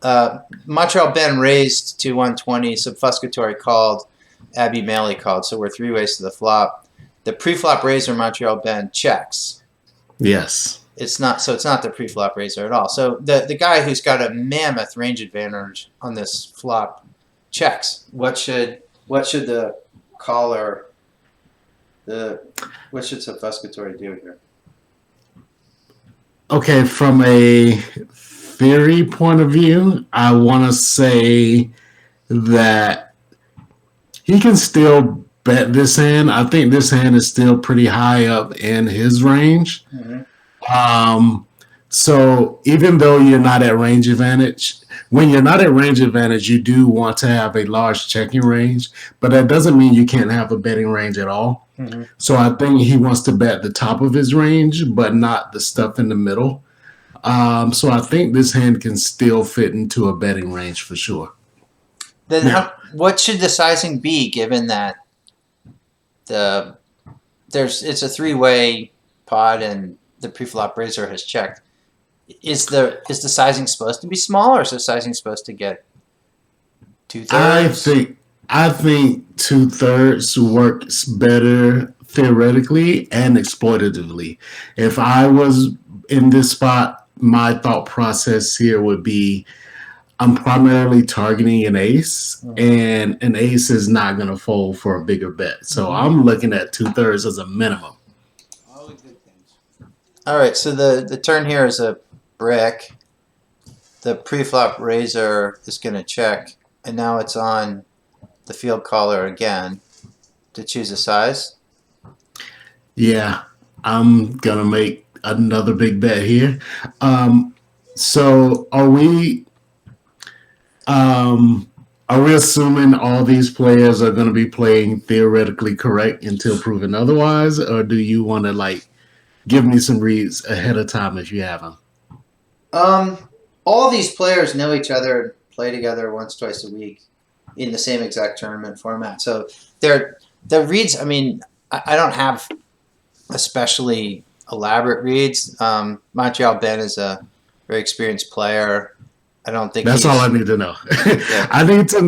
Montreal Ben raised to 120. SOBfuscatory called. Abbie Maley called. So we're 3 ways to the flop. The pre-flop raiser Montreal Ben checks. Yes. It's not the pre-flop raiser at all. So the guy who's got a mammoth range advantage on this flop checks. What should the caller what should SOBfuscatory do here? Okay, from a theory point of view, I want to say that he can still bet this hand. I think this hand is still pretty high up in his range. So even though you're not at range advantage, when you're not at range advantage, you do want to have a large checking range, but that doesn't mean you can't have a betting range at all. So I think he wants to bet the top of his range, but not the stuff in the middle. So I think this hand can still fit into a betting range for sure. Then what should the sizing be, given that it's a 3-way pot and the pre-flop raiser has checked? Is the sizing supposed to be small, or is the sizing supposed to get 2/3? I think 2/3 works better theoretically and exploitatively. If I was in this spot, my thought process here would be I'm primarily targeting an ace, and an ace is not going to fold for a bigger bet. So I'm looking at 2/3 as a minimum. All right, so the turn here is a brick. The pre-flop raiser is going to check, and now it's on the field caller again to choose a size. Yeah, I'm going to make another big bet here. So are we assuming all these players are going to be playing theoretically correct until proven otherwise, or do you want to give me some reads ahead of time if you have them? All these players know each other, play together once, twice a week in the same exact tournament format. So the reads, I mean, I don't have especially elaborate reads. Montreal Ben is a very experienced player. I don't think that's all I need to know. Yeah. I need to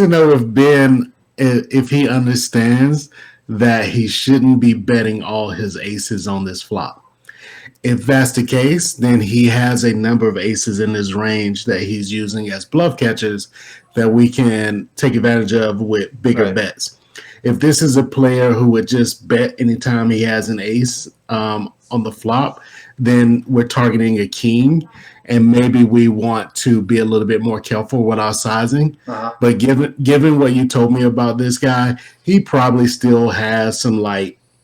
know if Ben, if he understands that he shouldn't be betting all his aces on this flop. If that's the case, then he has a number of aces in his range that he's using as bluff catchers that we can take advantage of with bigger bets. If this is a player who would just bet anytime he has an ace on the flop, then we're targeting a king, and maybe we want to be a little bit more careful with our sizing. But given what you told me about this guy, he probably still has some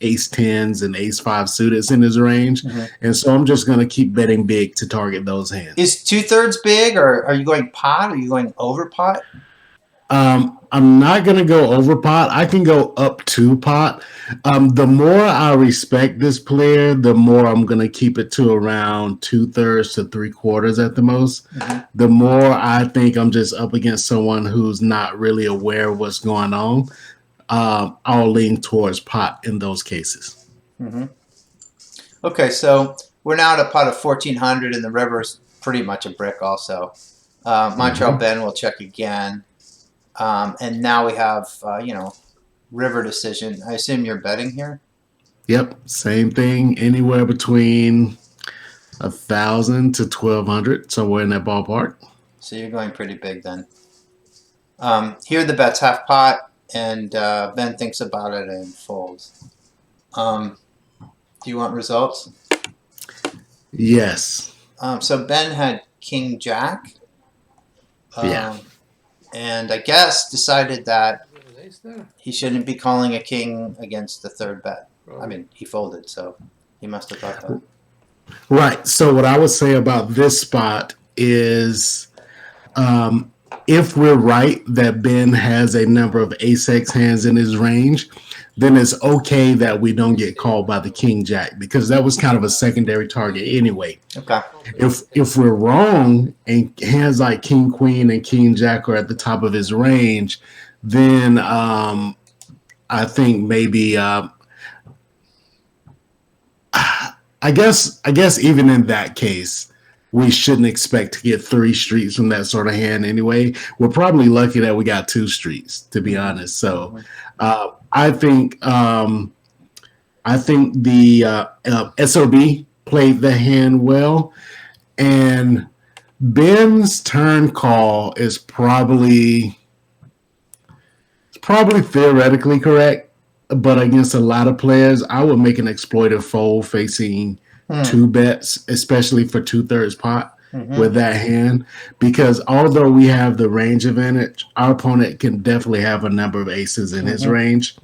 ace 10s and ace 5 suited in his range. And so I'm just going to keep betting big to target those hands. Is 2/3 big, or are you going pot? Are you going over pot? I'm not going to go over pot. I can go up to pot. The more I respect this player, the more I'm going to keep it to around 2/3 to 3/4 at the most. The more I think I'm just up against someone who's not really aware of what's going on, I'll lean towards pot in those cases. Okay, so we're now at a pot of 1,400, and the river's pretty much a brick also. Montreal Ben will check again. And now we have, river decision. I assume you're betting here? Yep, same thing. Anywhere between 1,000 to 1,200, somewhere in that ballpark. So you're going pretty big then. Here the bet's half pot, and Ben thinks about it and folds. Do you want results? Yes. So Ben had King Jack. Yeah. And I guess decided that he shouldn't be calling a king against the third bet. I mean, he folded, so he must have thought that. Right. So what I would say about this spot is if we're right that Ben has a number of ace-x hands in his range, then it's okay that we don't get called by the king jack, because that was kind of a secondary target anyway. Okay. If we're wrong and hands like king queen and king jack are at the top of his range, then I think maybe I guess even in that case, we shouldn't expect to get 3 streets from that sort of hand anyway. We're probably lucky that we got 2 streets, to be honest. So I think the SOB played the hand well, and Ben's turn call is probably theoretically correct, but against a lot of players, I would make an exploitive fold facing 2 bets, especially for 2/3 pot with that hand, because although we have the range advantage, our opponent can definitely have a number of aces in his range.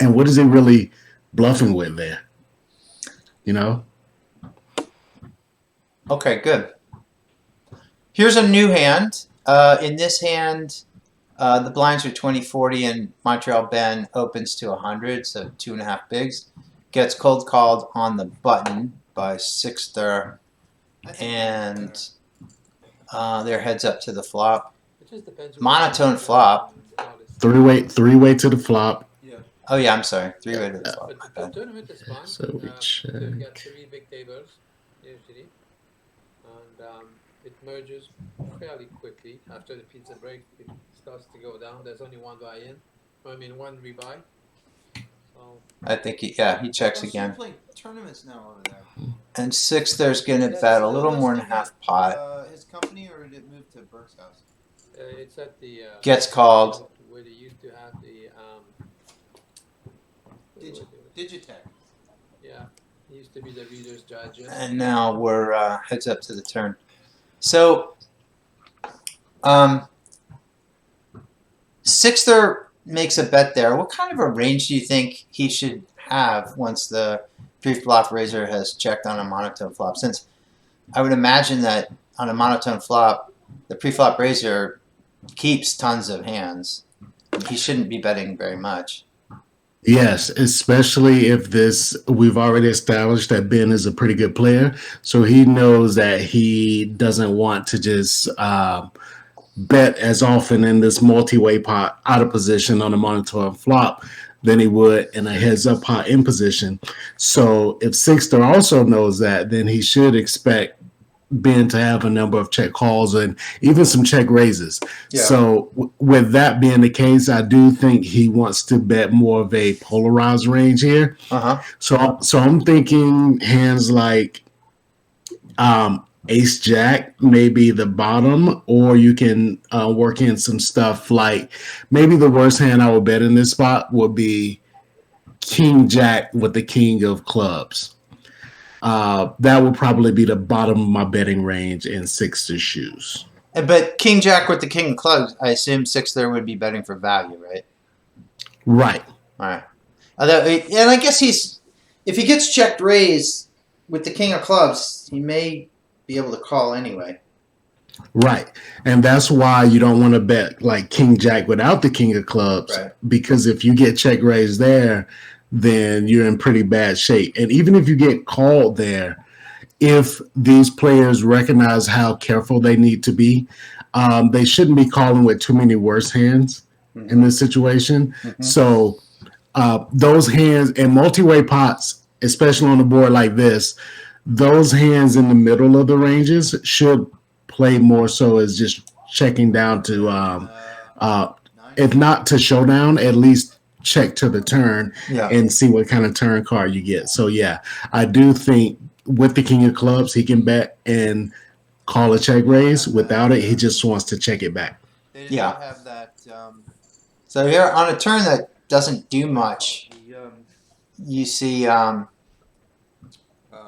And what is he really bluffing with there? You know? Okay, good. Here's a new hand. In this hand, the blinds are 20-40, and Montreal Ben opens to 100, so 2.5 bigs. Gets cold called on the button by SSilver, and their heads up to the flop. Monotone flop. Three-way to the flop. Oh yeah, I'm sorry. 3-way to the flop. My bad. So we check. We've got 3 big tables usually, and it merges fairly quickly after the pizza break. It starts to go down. There's only one buy-in. One rebuy. So I think he checks again. Playing tournaments now over there. And SSilver's gonna bet a little more than half pot. His company, or did it move to Burke's house? it's at the Gets called. where they used to have the Digitech. yeah, it used to be the reader's judge. And now we're heads up to the turn. So, SSilver makes a bet there. What kind of a range do you think he should have once the pre-flop raiser has checked on a monotone flop? Since I would imagine that on a monotone flop, the pre-flop raiser keeps tons of hands. He shouldn't be betting very much. Yes, especially if we've already established that Ben is a pretty good player, so he knows that he doesn't want to just bet as often in this multi-way pot out of position on a monotone flop than he would in a heads-up pot in position. So if SSilver also knows that, then he should expect Ben to have a number of check calls and even some check raises. Yeah. So with that being the case, I do think he wants to bet more of a polarized range here. So I'm thinking hands like Ace Jack, maybe the bottom, or you can work in some stuff like maybe the worst hand I would bet in this spot would be King Jack with the King of Clubs. That would probably be the bottom of my betting range in SSilver's shoes. But King Jack with the King of Clubs, I assume SSilver would be betting for value, right? Right. All right. And I guess if he gets checked raised with the King of Clubs, he may be able to call anyway. Right. And that's why you don't want to bet like King Jack without the King of Clubs, Right. Because if you get check raised there, then you're in pretty bad shape. And even if you get called there, if these players recognize how careful they need to be, they shouldn't be calling with too many worse hands in this situation. So those hands and multi-way pots, especially on a board like this, those hands in the middle of the ranges should play more so as just checking down to, if not to showdown, at least check to the turn and see what kind of turn card you get. So yeah, I do think with the King of Clubs, he can bet and call a check raise. Without it, he just wants to check it back. They did not have that. So here on a turn that doesn't do much, you see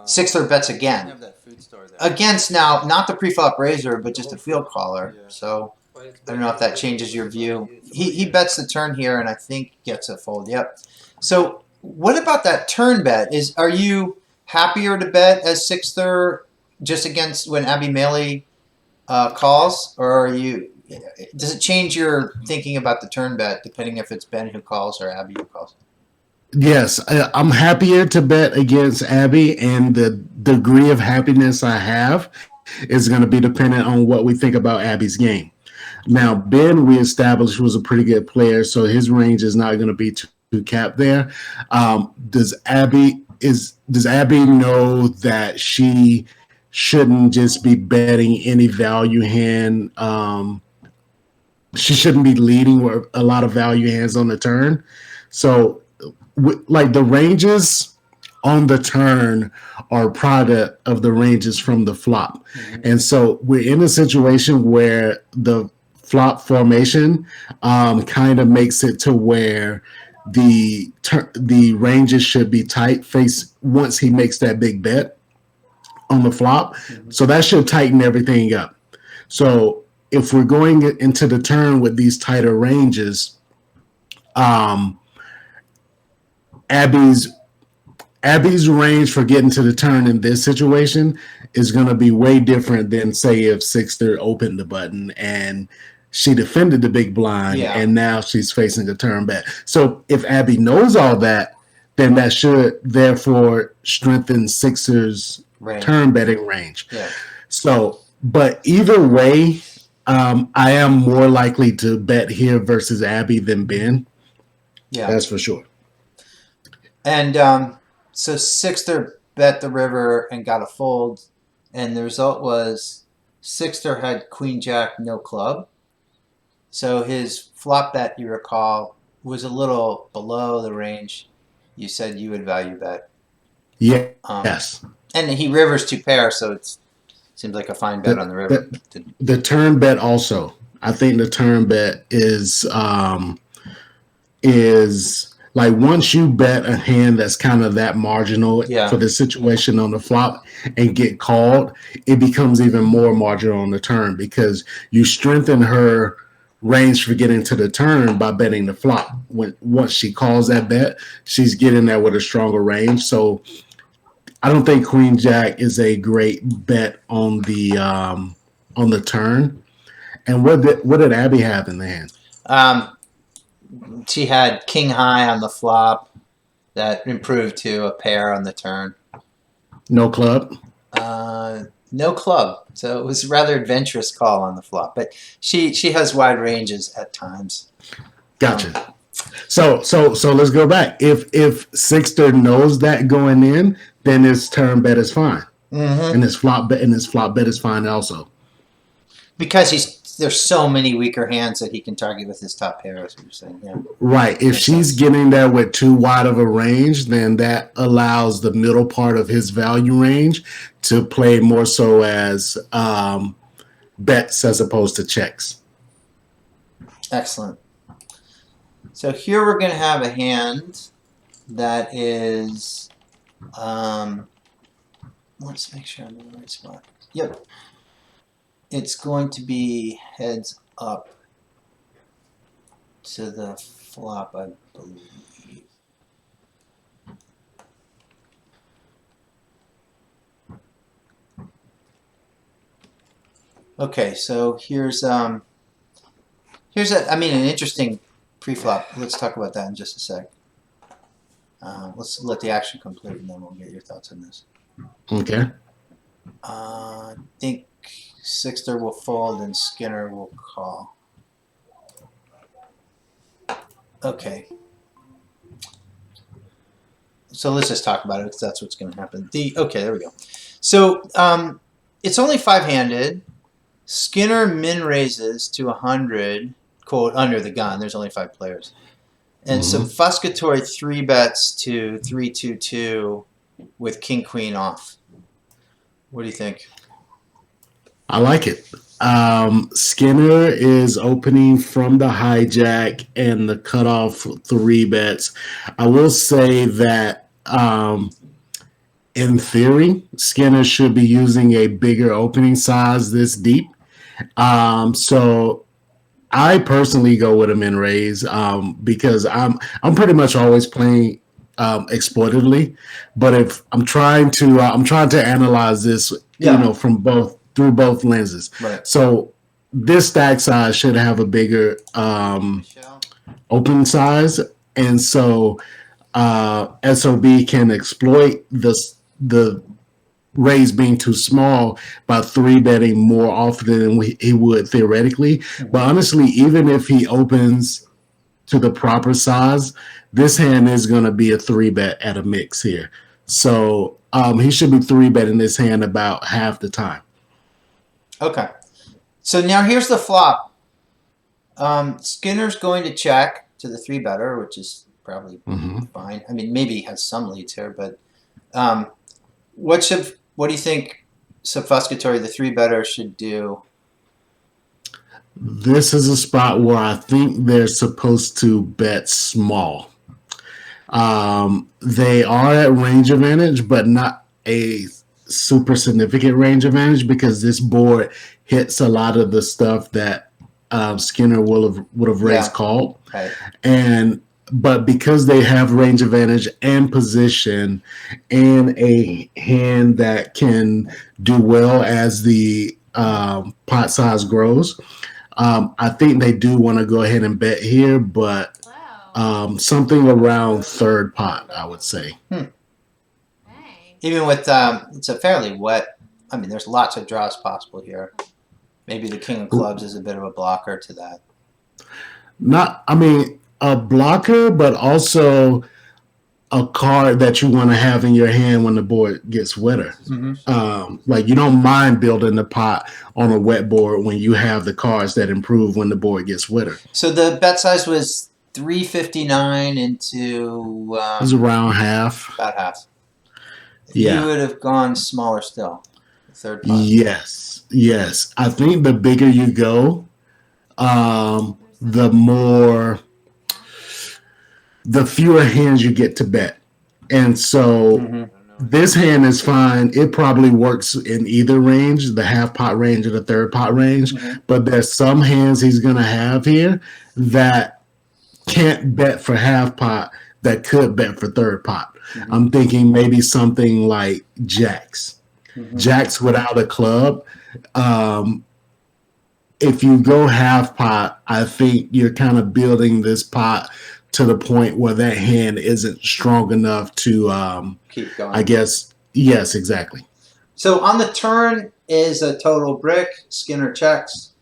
SSilver bets again. Have that food store there. Against now, not the pre-flop raiser, but just a field caller. Yeah. So I don't know if that changes your view. He bets the turn here, and I think gets a fold. Yep. So what about that turn bet? Are you happier to bet as SSilver just against when Abbie Melee calls, or does it change your thinking about the turn bet depending if it's Ben who calls or Abbie who calls? Yes, I'm happier to bet against Abbie, and the degree of happiness I have is going to be dependent on what we think about Abbie's game. Now, Ben, we established, was a pretty good player, so his range is not going to be too capped there. Does Abbie know that she shouldn't just be betting any value hand. She shouldn't be leading with a lot of value hands on the turn. So, like the ranges on the turn are a product of the ranges from the flop. Mm-hmm. And so we're in a situation where the flop formation kind of makes it to where the ranges should be tight face once he makes that big bet on the flop. Mm-hmm. So that should tighten everything up. So if we're going into the turn with these tighter ranges, Abbie's range for getting to the turn in this situation is going to be way different than, say, if Sixter opened the button and she defended the big blind, and now she's facing a turn bet. So if Abbie knows all that, then that should therefore strengthen Sixter's turn betting range. Yeah. So, but either way, I am more likely to bet here versus Abbie than Ben. Yeah, that's for sure. And so Sixter bet the river and got a fold, and the result was Sixter had queen jack, no club. So his flop bet, you recall, was a little below the range you said you would value bet. Yeah. Yes. And he rivers 2 pair, so it seems like a fine bet on the river. The turn bet also. I think the turn bet is like once you bet a hand that's kind of that marginal for the situation on the flop and get called, it becomes even more marginal on the turn because you strengthen her range for getting to the turn by betting the flop. Once she calls that bet, she's getting there with a stronger range. So I don't think Queen Jack is a great bet on the turn. And what did Abbie have in the hand? She had king high on the flop that improved to a pair on the turn. No club? No club. So it was a rather adventurous call on the flop. But she has wide ranges at times. Gotcha. So let's go back. If Sixter knows that going in, then his turn bet is fine. Mm-hmm. And his flop bet is fine also. Because there's so many weaker hands that he can target with his top pair, as you're saying. Yeah. Right. If she's getting there with too wide of a range, then that allows the middle part of his value range to play more so as bets as opposed to checks. Excellent. So here we're going to have a hand that is, let's make sure I'm in the right spot. Yep. It's going to be heads up to the flop, I believe. Okay, so here's an interesting pre-flop. Let's talk about that in just a sec. Let's let the action complete, and then we'll get your thoughts on this. Okay. I think Sixter will fold and Skinner will call. Okay. So let's just talk about it because that's what's going to happen. Okay, there we go. So it's only 5-handed. Skinner min raises to 100, quote, under the gun. There's only 5 players. And SOBfuscatory 3-bets to 3-2-2 with king queen off. What do you think? I like it. Skinner is opening from the hijack and the cutoff 3-bets. I will say that in theory, Skinner should be using a bigger opening size this deep. So I personally go with a min raise because I'm pretty much always playing exploitatively. But if I'm trying to analyze this, through both lenses. Right. So this stack size should have a bigger open size, and so SOB can exploit the raise being too small by 3-betting more often than he would theoretically. Mm-hmm. But honestly, even if he opens to the proper size, this hand is going to be a 3-bet at a mix here. So he should be 3-betting this hand about half the time. Okay. So now here's the flop. Skinner's going to check to the 3-better, which is probably fine. I mean, maybe he has some leads here, but what do you think SOBfuscatory, the 3-better, should do? This is a spot where I think they're supposed to bet small. They are at range advantage, but not a super significant range advantage because this board hits a lot of the stuff that Skinner would have raised called. Right. But because they have range advantage and position and a hand that can do well as the pot size grows, I think they do want to go ahead and bet here, but something around third pot, I would say. Even with it's a fairly wet. I mean, there's lots of draws possible here. Maybe the king of clubs is a bit of a blocker to that. A blocker, but also a card that you want to have in your hand when the board gets wetter. Like you don't mind building the pot on a wet board when you have the cards that improve when the board gets wetter. So the bet size was 359 into. It was around half. About half. Yeah. You would have gone smaller still. Third pot. Yes. I think the bigger you go, the fewer hands you get to bet. And so this hand is fine. It probably works in either range, the half pot range or the third pot range. But there's some hands he's going to have here that can't bet for half pot that could bet for third pot. I'm thinking maybe something like jacks. Jacks without a club. If you go half pot, I think you're kind of building this pot to the point where that hand isn't strong enough to keep going. I guess, yes, exactly. So on the turn is a total brick. Skinner checks.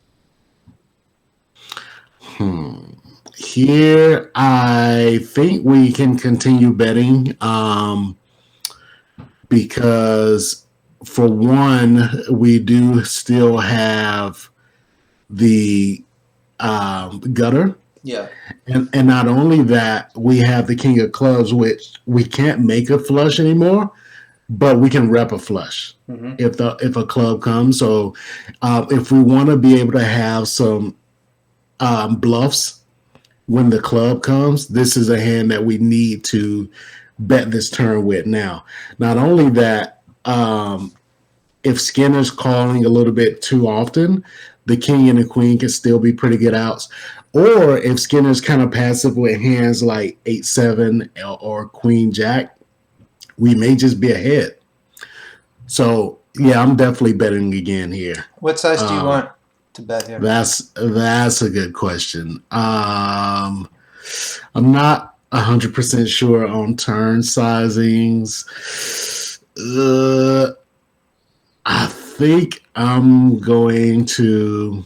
Here, I think we can continue betting because, for one, we do still have the gutter. Yeah. And not only that, we have the king of clubs, which we can't make a flush anymore, but we can rep a flush if a club comes. So if we want to be able to have some bluffs when the club comes, this is a hand that we need to bet this turn with now. Not only that, if Skinner's calling a little bit too often, the king and the queen can still be pretty good outs. Or if Skinner's kind of passive with hands like 8-7 or queen jack, we may just be ahead. So yeah, I'm definitely betting again here. What size do you want to bet here? That's a good question. I'm not 100% sure on turn sizings. I think I'm going to.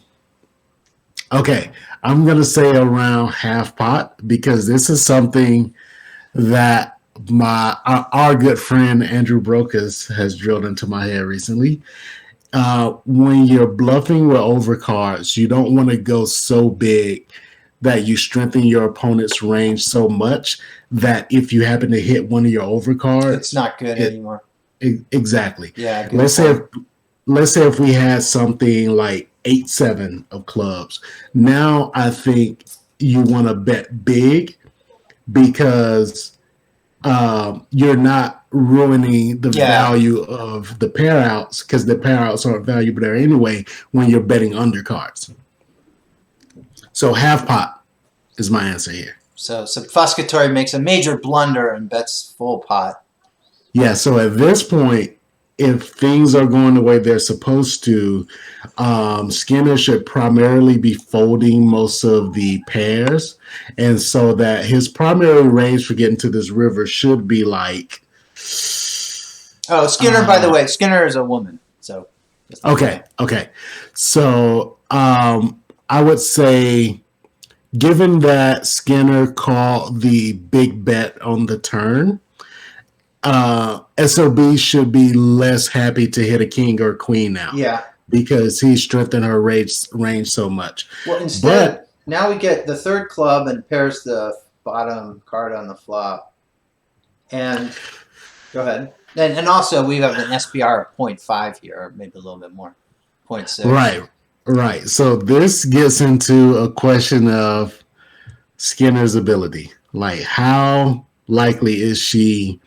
Okay, I'm going to say around half pot because this is something that our good friend Andrew Brokus has drilled into my head recently. When you're bluffing with overcards, you don't want to go so big that you strengthen your opponent's range so much that if you happen to hit one of your overcards, it's not good anymore. Exactly. Yeah. Let's say if we had something like 8-7 of clubs. Now I think you want to bet big because you're not ruining the value of the pair outs because the pair outs aren't valuable there anyway when you're betting undercards. So half pot is my answer here. So SOBfuscatory makes a major blunder and bets full pot. Yeah, so at this point, if things are going the way they're supposed to, Skinner should primarily be folding most of the pairs. And so that his primary range for getting to this river should be like... Oh, Skinner, by the way, Skinner is a woman. So Okay. So I would say, given that Skinner called the big bet on the turn, SOB should be less happy to hit a king or queen now. Yeah. Because he strengthened her range so much. Well, instead, now we get the third club and pairs the bottom card on the flop. And go ahead. And also we have an SPR of 0.5 here, or maybe a little bit more, 0.6. Right. So this gets into a question of Skinner's ability. Like, how likely is she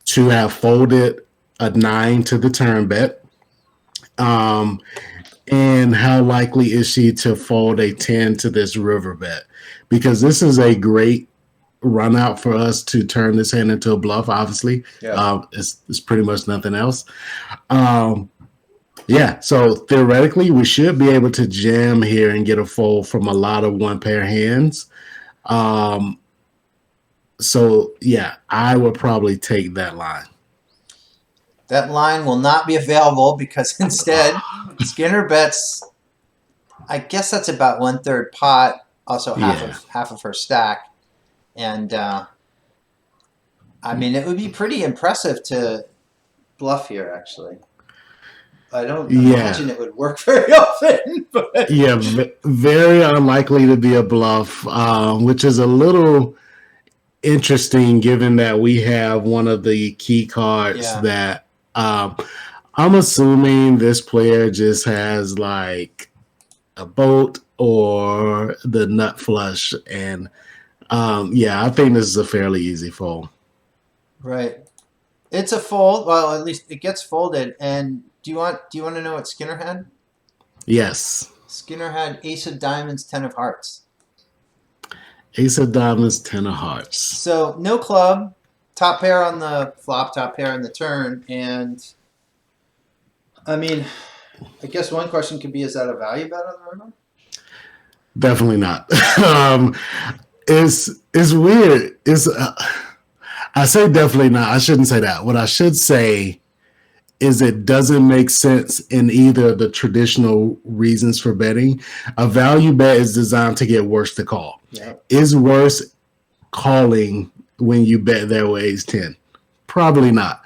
to have folded a 9 to the turn bet? And how likely is she to fold a 10 to this river bet? Because this is a great run out for us to turn this hand into a bluff, obviously. Yeah. It's pretty much nothing else. Yeah, so theoretically, we should be able to jam here and get a fold from a lot of one pair hands. So, yeah, I would probably take that line. That line will not be available because instead Skinner bets, I guess that's about 1/3 pot, also half of her stack. And I mean, it would be pretty impressive to bluff here, actually. I don't imagine it would work very often. But. Yeah, very unlikely to be a bluff, which is a little interesting given that we have one of the key cards that I'm assuming this player just has like a boat or the nut flush. And I think this is a fairly easy fold. Right. It's a fold. Well, at least it gets folded. And do you want to know what Skinner had? Yes. Skinner had ace of diamonds, 10 of hearts. Ace of diamonds, 10 of hearts. So no club, top pair on the flop, top pair on the turn. And I mean, I guess one question could be, is that a value bet on the river? Definitely not. It's weird. I say definitely not. I shouldn't say that. What I should say is it doesn't make sense in either of the traditional reasons for betting. A value bet is designed to get worse to call. Yeah. Is worse calling when you bet their way ace 10? Probably not.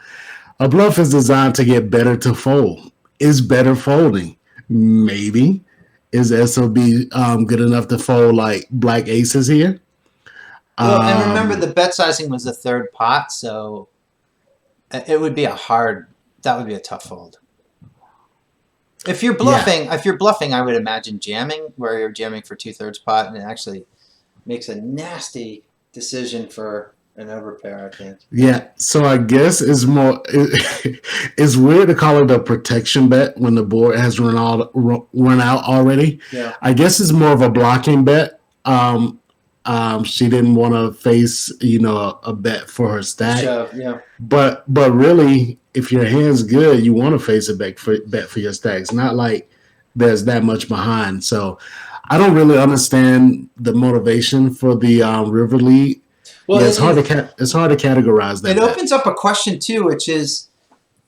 A bluff is designed to get better to fold. Is better folding? Maybe. Is SOB good enough to fold like black aces here? Well, and remember the bet sizing was a third pot, so it would be that would be a tough fold. If you're bluffing, I would imagine jamming, where you're jamming for 2/3 pot, and it actually makes a nasty decision for an overpair, I think. Yeah, so I guess it's weird to call it a protection bet when the board has run out already. Yeah. I guess it's more of a blocking bet. She didn't want to face, a bet for her stack. Shove, yeah. But really, if your hand's good, you want to face a bet for your stack. It's not like there's that much behind. So I don't really understand the motivation for the river lead. Well, it's hard to categorize that. It opens up a question too, which is,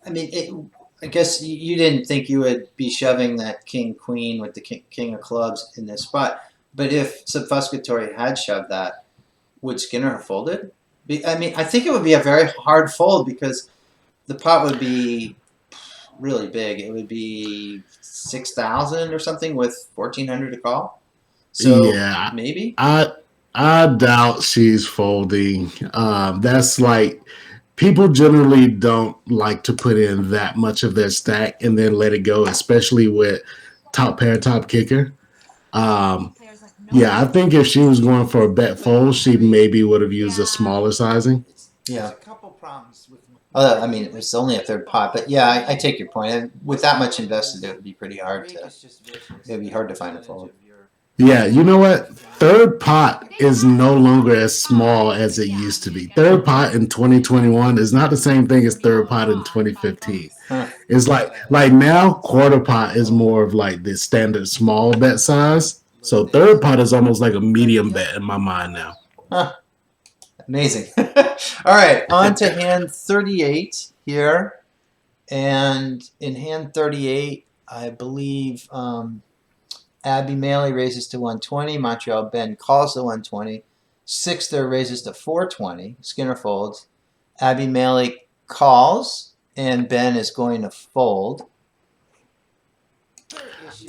I mean, I guess you didn't think you would be shoving that king queen with the king of clubs in this spot. But if SOBfuscatory had shoved that, would Skinner have folded? I mean, I think it would be a very hard fold because the pot would be really big. It would be 6,000 or something with 1,400 to call. So yeah, maybe. I doubt she's folding. That's like, people generally don't like to put in that much of their stack and then let it go, especially with top pair, top kicker. Yeah, I think if she was going for a bet fold, she maybe would have used a smaller sizing. Yeah. There's a couple problems with. I mean, it's only a third pot, but yeah, I take your point. And with that much invested, it would be pretty hard it would be hard to find a fold. Yeah, you know what? Third pot is no longer as small as it used to be. Third pot in 2021 is not the same thing as third pot in 2015. Huh. It's like now quarter pot is more of like the standard small bet size. So third pot is almost like a medium bet in my mind now. Huh. Amazing. All right, on to hand 38 here. And in hand 38, I believe Abbie Maley raises to 120. Montreal Ben calls to 120. Sixter raises to 420. Skinner folds. Abbie Maley calls, and Ben is going to fold.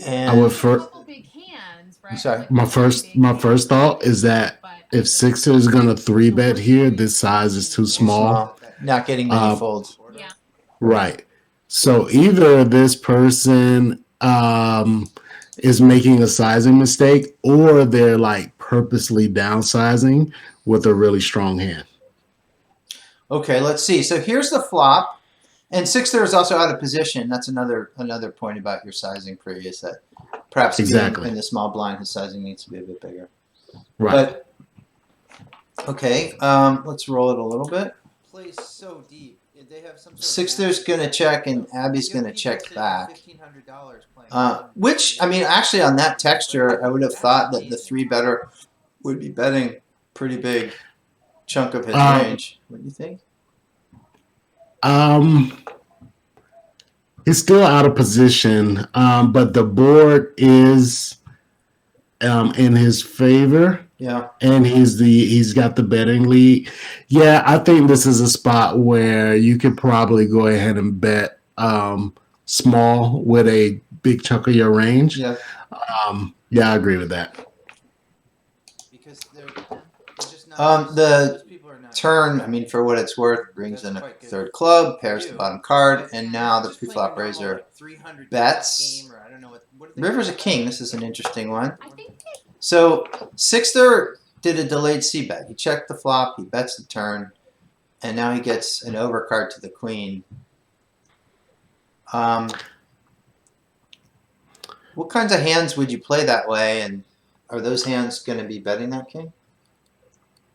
And I would first. Couple big hands, right? Sorry. Like My really first big first thought is that but if Sixer is gonna 3-bet here, this size is too small. not getting many Um, folds. Yeah. Right. So either this person is making a sizing mistake, or they're like purposely downsizing with a really strong hand. Okay, let's see. So here's the flop. And Sixer is also out of position. That's another point about your sizing pre is that perhaps Exactly. in the small blind, his sizing needs to be a bit bigger. Right. But okay, let's roll it a little bit. Plays so deep. They have some sort of Sixer's going to check, and Abbie's going to check back. $1,500 playing. Which, I mean, actually on that texture, I would have thought that the 3-better would be betting pretty big chunk of his range. What do you think? He's still out of position, but the board is in his favor. Yeah. And he's got the betting lead. Yeah, I think this is a spot where you could probably go ahead and bet small with a big chunk of your range. Yeah. Yeah, I agree with that. Because they're just not. The those people are not- turn, I mean, for what it's worth, brings in a third club, pairs the bottom card, and now the pre-flop raiser bets. River's a king. This is an interesting one. I think So Sixter did a delayed c-bet. He checked the flop, he bets the turn, and now he gets an overcard to the queen. What kinds of hands would you play that way, and are those hands going to be betting that king?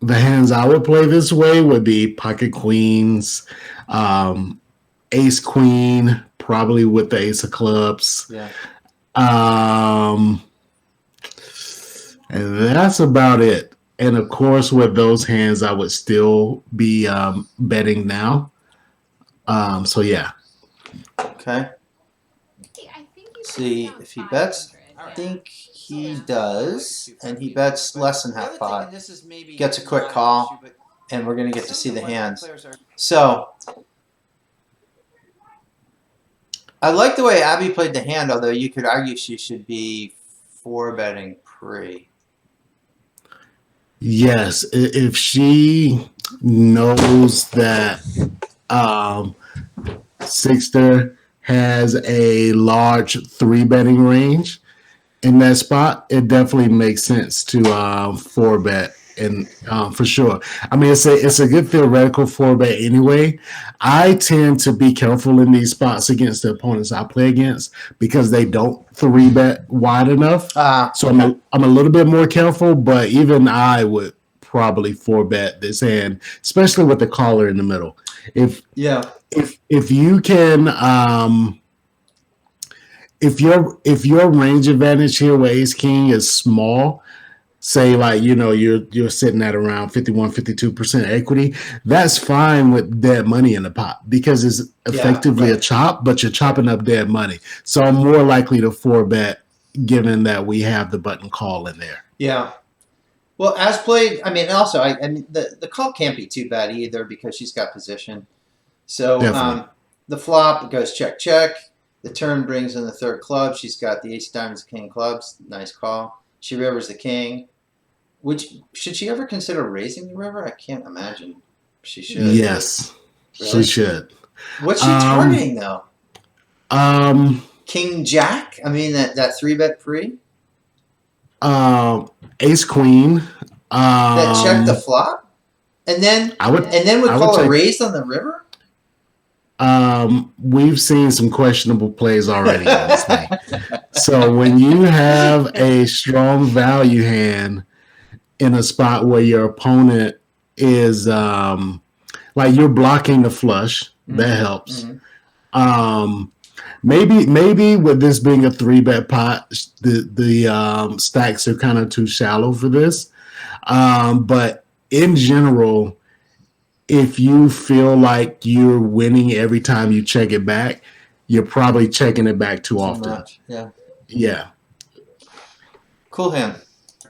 The hands I would play this way would be pocket queens, ace queen, probably with the ace of clubs. Yeah. And that's about it. And of course, with those hands, I would still be betting now. So yeah. Okay. I think he's See if he bets. I think he does, and he bets less than half pot. Gets a quick call, and we're going to get to see the hands. So I like the way Abbie played the hand, although you could argue she should be 4-betting pre. Yes, if she knows that Sixter has a large 3-betting range in that spot, it definitely makes sense to 4-bet, and for sure. I mean, it's a good theoretical 4-bet anyway. I tend to be careful in these spots against the opponents I play against because they don't 3-bet wide enough. So I'm a little bit more careful, but even I would probably 4-bet this hand, especially with the caller in the middle. If you can if your range advantage here with ace king is small, say like you're sitting at around 51-52% equity, that's fine with dead money in the pot because it's effectively a chop, but you're chopping up dead money. So I'm more likely to 4-bet given that we have the button call in there. Yeah. Well, as played, I mean, also, I mean, the call can't be too bad either because she's got position. So the flop goes check, check. The turn brings in the third club. She's got the ace of diamonds, king of clubs. Nice call. She rivers the king. Should she ever consider raising the river? I can't imagine she should. Yes, really? She should. What's she targeting though? King Jack. I mean that 3-bet pre. Ace queen. That checked the flop, and then would call a raise on the river. We've seen some questionable plays already on this thing. So when you have a strong value hand in a spot where your opponent is like you're blocking the flush, that helps. Maybe with this being a 3-bet pot, the stacks are kind of too shallow for this. But in general, if you feel like you're winning every time you check it back, you're probably checking it back too often. Much. Yeah. Yeah. Cool hand.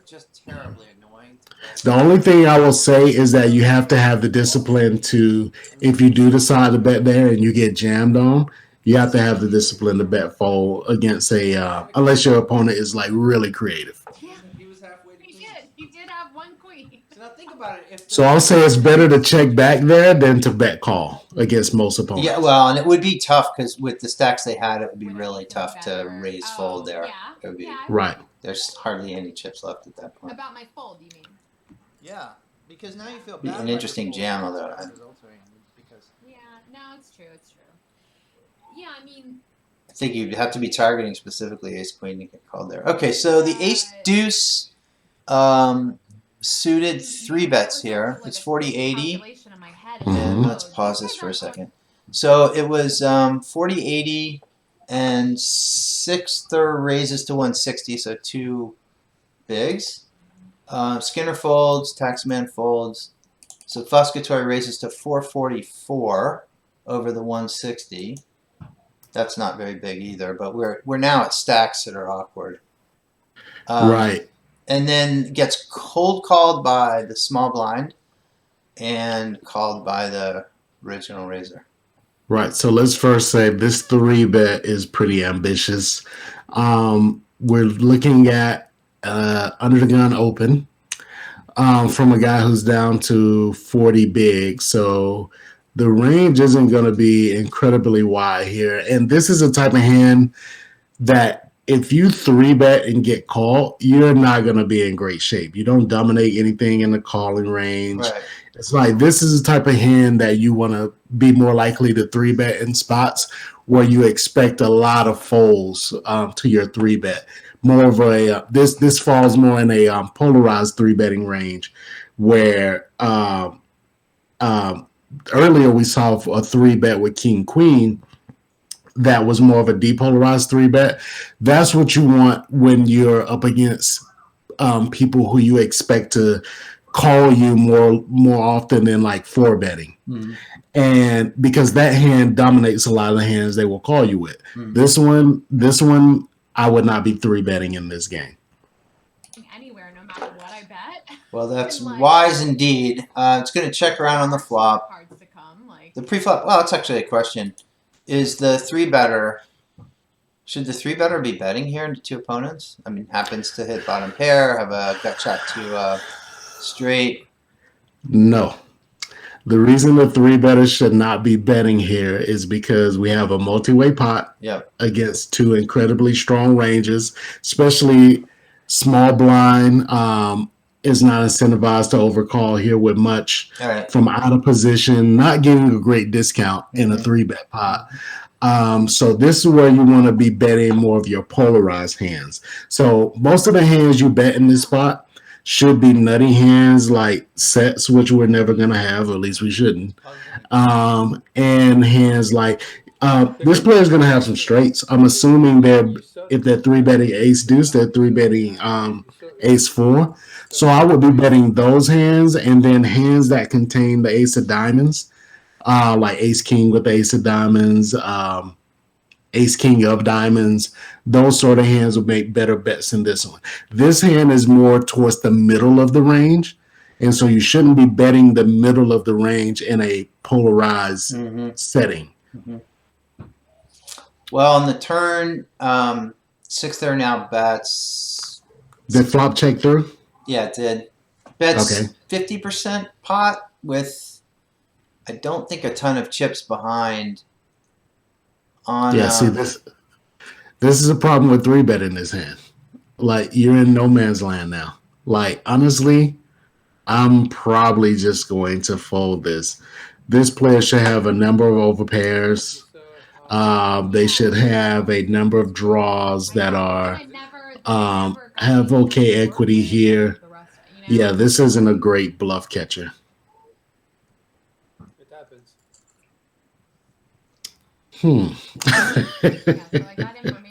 Just terribly annoying. The only thing I will say is that you have to have the discipline to, if you do decide to bet there and you get jammed on, you have to have the discipline to bet fold against unless your opponent is like really creative. Yeah, He was halfway to he queen. did. He did have one queen. So now think about it. If So I'll say it's better to check back there than to bet call against most opponents. Yeah, well, and it would be tough because with the stacks they had, it would be Would it really feel tough to better? raise Oh, fold there. Yeah. It would be, Yeah. Right. there's hardly any chips left at that point. About my fold, you mean? yeah, because now you feel Be bad. an about interesting your fold jam, against although your I- results range because Yeah. No, it's true. It's true. Yeah, I mean, I think you'd have to be targeting specifically ace queen to get called there. Okay, so the ace deuce suited three bets here. It's 40-80. calculation in my head. Mhm. And let's pause this for a second. So it was 40-80 and Sixter raises to 160, so two bigs. Skinner folds, Taxman folds. So SOBfuscatory raises to 444 over the 160. That's not very big either, but we're now at stacks that are awkward. Right. And then gets cold called by the small blind and called by the original raiser. Right. So let's first say this 3-bet is pretty ambitious. We're looking at under the gun open from a guy who's down to 40 big. So the range isn't going to be incredibly wide here. And this is a type of hand that if you 3-bet and get called, you're not going to be in great shape. You don't dominate anything in the calling range. Right. It's like this is a type of hand that you want to be more likely to 3-bet in spots where you expect a lot of folds to your 3-bet. More of a this falls more in a polarized 3-betting range, where earlier we saw a 3-bet with king queen. That was more of a depolarized 3-bet. That's what you want when you're up against people who you expect to call you more often than like 4-betting. Mm-hmm. And because that hand dominates a lot of the hands they will call you with. Mm-hmm. This one, I would not be 3-betting in this game. Anywhere, no matter what I bet. Well, that's Like- wise indeed. It's going to check around on the flop. Cards to come, like The pre-flop, well, it's actually a question. Is the 3-better, should the 3-better be betting here into two opponents? I mean, happens to hit bottom pair, have a gut shot to straight. No. The reason the 3-better should not be betting here is because we have a multi-way pot Yep. against two incredibly strong ranges, especially small blind is not incentivized to overcall here with much All right. from out of position, not getting a great discount in a 3-bet pot. So this is where you want to be betting more of your polarized hands. So most of the hands you bet in this spot should be nutty hands like sets, which we're never going to have, or at least we shouldn't. And hands like this player is going to have some straights. I'm assuming if they're 3-betting ace deuce, they're 3-betting ace 4. So I would be betting those hands, and then hands that contain the ace of diamonds, like ace king with the ace of diamonds, ace king of diamonds. Those sort of hands would make better bets than this one. This hand is more towards the middle of the range, and so you shouldn't be betting the middle of the range in a polarized setting. Mm-hmm. Well, on the turn, Sixter now bets. Did flop check through? Yeah, it did. Bets Okay. 50% pot with, I don't think, a ton of chips behind. On Yeah, see this is a problem with 3-betting this hand. Like you're in no man's land now. Like honestly, I'm probably just going to fold this. This player should have a number of overpairs. They should have a number of draws that are have okay equity here. Yeah, this isn't a great bluff catcher. It happens.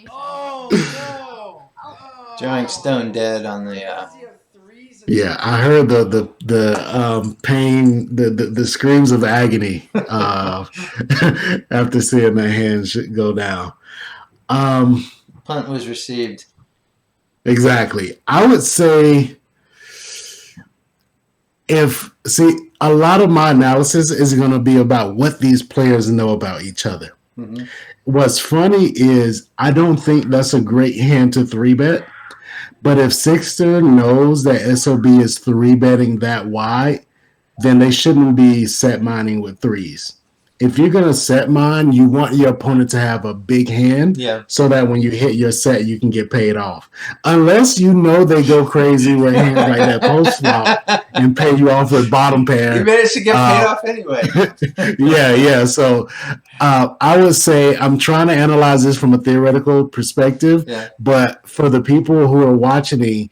oh no! Oh. Drawing stone dead on the. Yeah, I heard the pain, the screams of agony after seeing that hand go down. Punt was received. Exactly. I would say a lot of my analysis is going to be about what these players know about each other. Mm-hmm. What's funny is I don't think that's a great hand to 3-bet. But if Sixter knows that SOB is 3-betting that wide, then they shouldn't be set mining with threes. If you're going to set mine, you want your opponent to have a big hand so that when you hit your set, you can get paid off. Unless you know they go crazy with hands like that post flop and pay you off with bottom pair. You managed to get paid off anyway. Yeah. So I would say I'm trying to analyze this from a theoretical perspective, but for the people who are watching,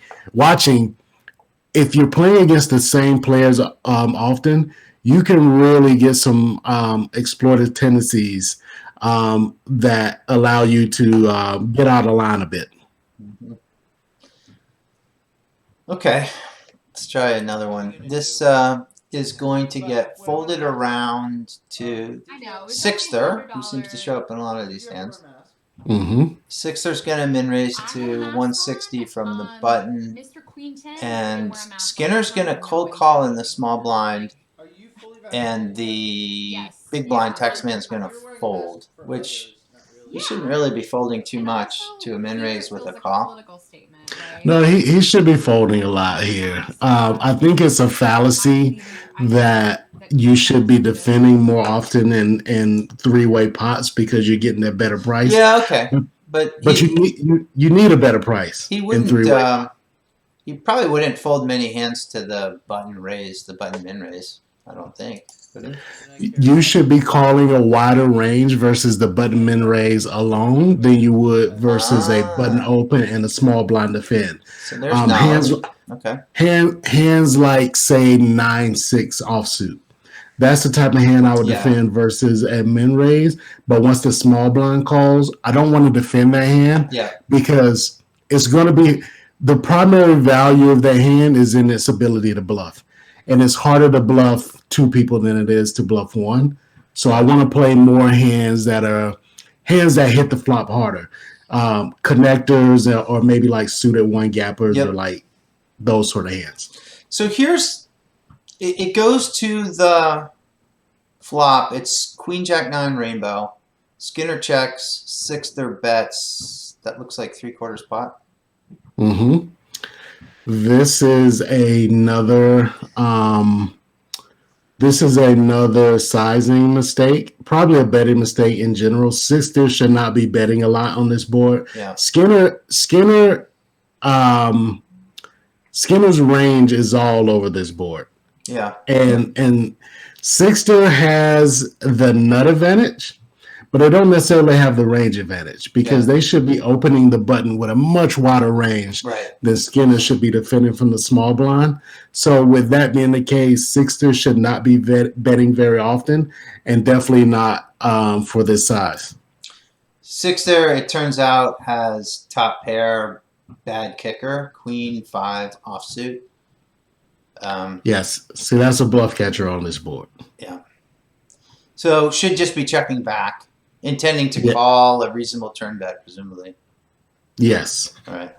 if you're playing against the same players often, you can really get some exploitive tendencies that allow you to get out of line a bit. Okay, let's try another one. This is going to get folded around to Sixter, who seems to show up in a lot of these hands. Mm-hmm. Sixter's going to min raise to 160 from the button, and Skinner's going to cold call in the small blind, and the big blind Taxman's going to fold, which you shouldn't really be folding too much to a min raise with a call. No, he should be folding a lot here. I think it's a fallacy that you should be defending more often in three-way pots because you're getting a better price. Yeah, okay, but you need a better price. He wouldn't. In three-way. He probably wouldn't fold many hands to the button raise, the button min raise. I don't think. You should be calling a wider range versus the button min raise alone than you would versus a button open and a small blind defend. So there's hands. Okay. Hands like say 9-6 offsuit. That's the type of hand I would defend versus a min raise. But once the small blind calls, I don't want to defend that hand because it's going to be the primary value of that hand is in its ability to bluff. And it's harder to bluff two people than it is to bluff one. So I want to play more hands that hit the flop harder. Connectors or maybe like suited one gappers or like those sort of hands. So it goes to the flop. It's Queen Jack 9 rainbow. Skinner checks, Sixter bets. That looks like 3/4 pot. Mm-hmm. This is another sizing mistake, probably a betting mistake in general. Sixter should not be betting a lot on this board. Yeah. Skinner's range is all over this board. Yeah. And Sixter has the nut advantage, but they don't necessarily have the range advantage because they should be opening the button with a much wider range than Skinner should be defending from the small blind. So with that being the case, Sixter should not be betting very often and definitely not for this size. Sixter, it turns out, has top pair, bad kicker, Queen 5 offsuit. Yes. See, that's a bluff catcher on this board. Yeah. So should just be checking back. Intending to call a reasonable turn bet, presumably. Yes. All right.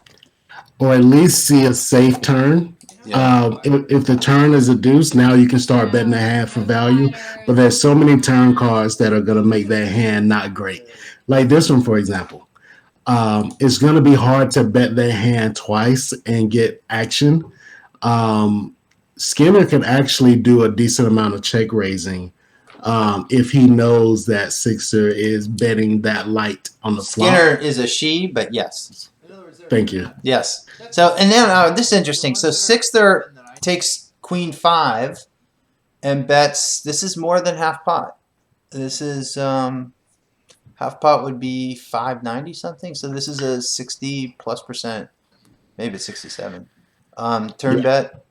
Or at least see a safe turn. Yeah. If the turn is a deuce, now you can start betting a hand for value. But there's so many turn cards that are going to make that hand not great. Like this one, for example. It's going to be hard to bet that hand twice and get action. Skinner can actually do a decent amount of check raising. If he knows that Sixter is betting that light on the flop. Skinner is a she, but yes. Thank you. Yes. So, and then this is interesting. So Sixter takes Queen 5 and bets. This is more than half pot. This is half pot would be 590 something. So this is a 60+%, maybe 67. Turn bet.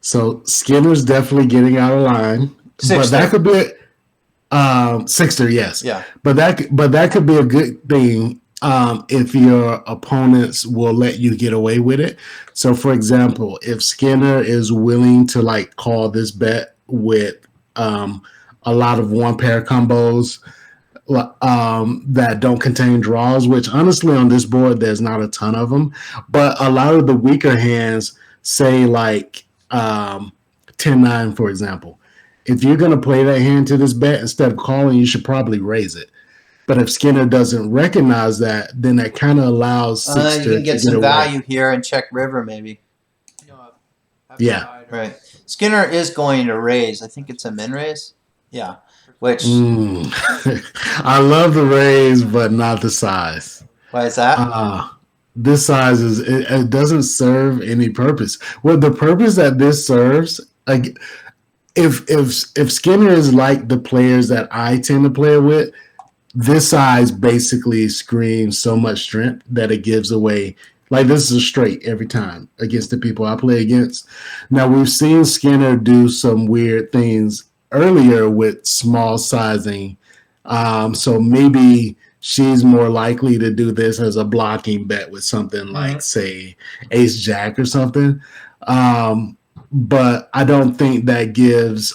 So Skinner's definitely getting out of line. Sixter. But that could be Sixter, yes. Yeah. But that could be a good thing if your opponents will let you get away with it. So, for example, if Skinner is willing to like call this bet with a lot of one pair combos that don't contain draws, which honestly on this board there's not a ton of them, but a lot of the weaker hands say like 10-9, for example. If you're going to play that hand to this bet, instead of calling, you should probably raise it. But if Skinner doesn't recognize that, then that kind of allows You Sixter can get to some get away. value here and check river maybe. Yeah. Right. Skinner is going to raise. I think it's a min raise. Yeah. Which I love the raise, but not the size. why is that? This size it doesn't serve any purpose. Well, the purpose that this serves, like if Skinner is like the players that I tend to play with, this size basically screams so much strength that it gives away. Like, this is a straight every time against the people I play against. Now, we've seen Skinner do some weird things earlier with small sizing. So maybe she's more likely to do this as a blocking bet with something like, say, Ace Jack or something. But I don't think that gives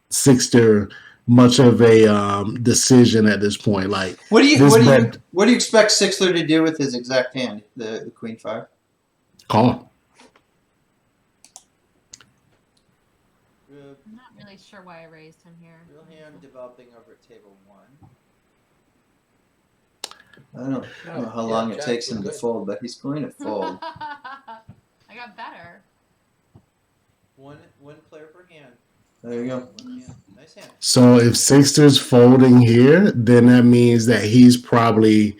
Sixter much of a decision at this point. Like, what do you expect Sixler to do with his exact hand, the Queen 5? Call. I'm not really sure why I raised him here. Real hand developing over at table 1. I don't know how long it takes him to fold, but he's going to fold. I got better. One player per hand. There you go. Nice hand. So if Sixter's folding here, then that means that he's probably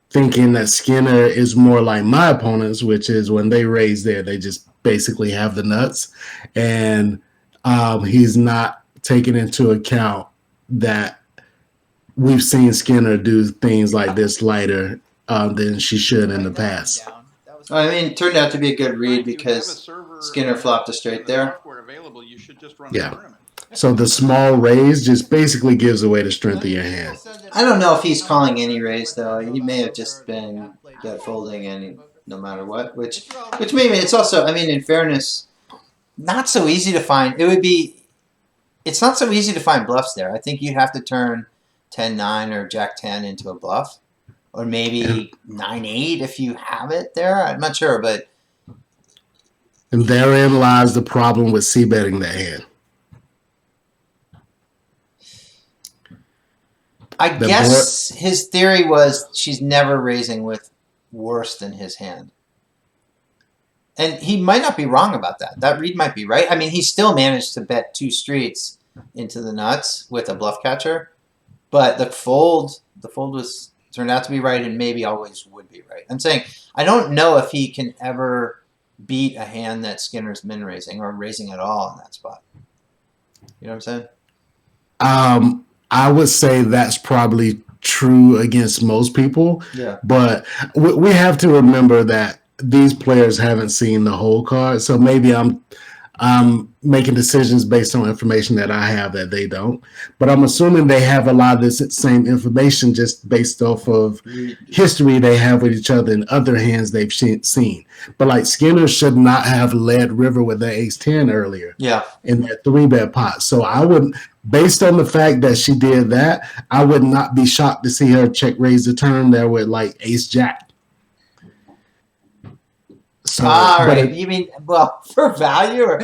thinking that Skinner is more like my opponents, which is when they raise there, they just basically have the nuts. And he's not taking into account that we've seen Skinner do things like this lighter than she should in the past. I mean, it turned out to be a good read because Skinner flopped a straight there. Yeah. So the small raise just basically gives away the strength of your hand. I don't know if he's calling any raise though. He may have just been gut folding any no matter what. Which maybe it's also, I mean, in fairness, not so easy to find. It's not so easy to find bluffs there. I think you'd have to turn 10-9 or Jack 10 into a bluff. Or maybe 9-8 if you have it there. I'm not sure, but and therein lies the problem with c-betting that hand. I guess his theory was she's never raising with worse than his hand. And he might not be wrong about that. That read might be right. I mean, he still managed to bet 2 streets into the nuts with a bluff catcher. But the fold was turned out to be right and maybe always would be right. I'm saying I don't know if he can ever beat a hand that Skinner's min raising or raising at all in that spot. You know what I'm saying? I would say that's probably true against most people. Yeah. But we have to remember that these players haven't seen the whole card. So maybe I'm making decisions based on information that I have that they don't. But I'm assuming they have a lot of this same information just based off of history they have with each other and other hands they've seen. But like Skinner should not have led river with that ace 10 earlier. Yeah. In that 3-bet pot. So I would, based on the fact that she did that, I would not be shocked to see her check raise the turn there with like ace jack. So, all right. You mean, well, for value or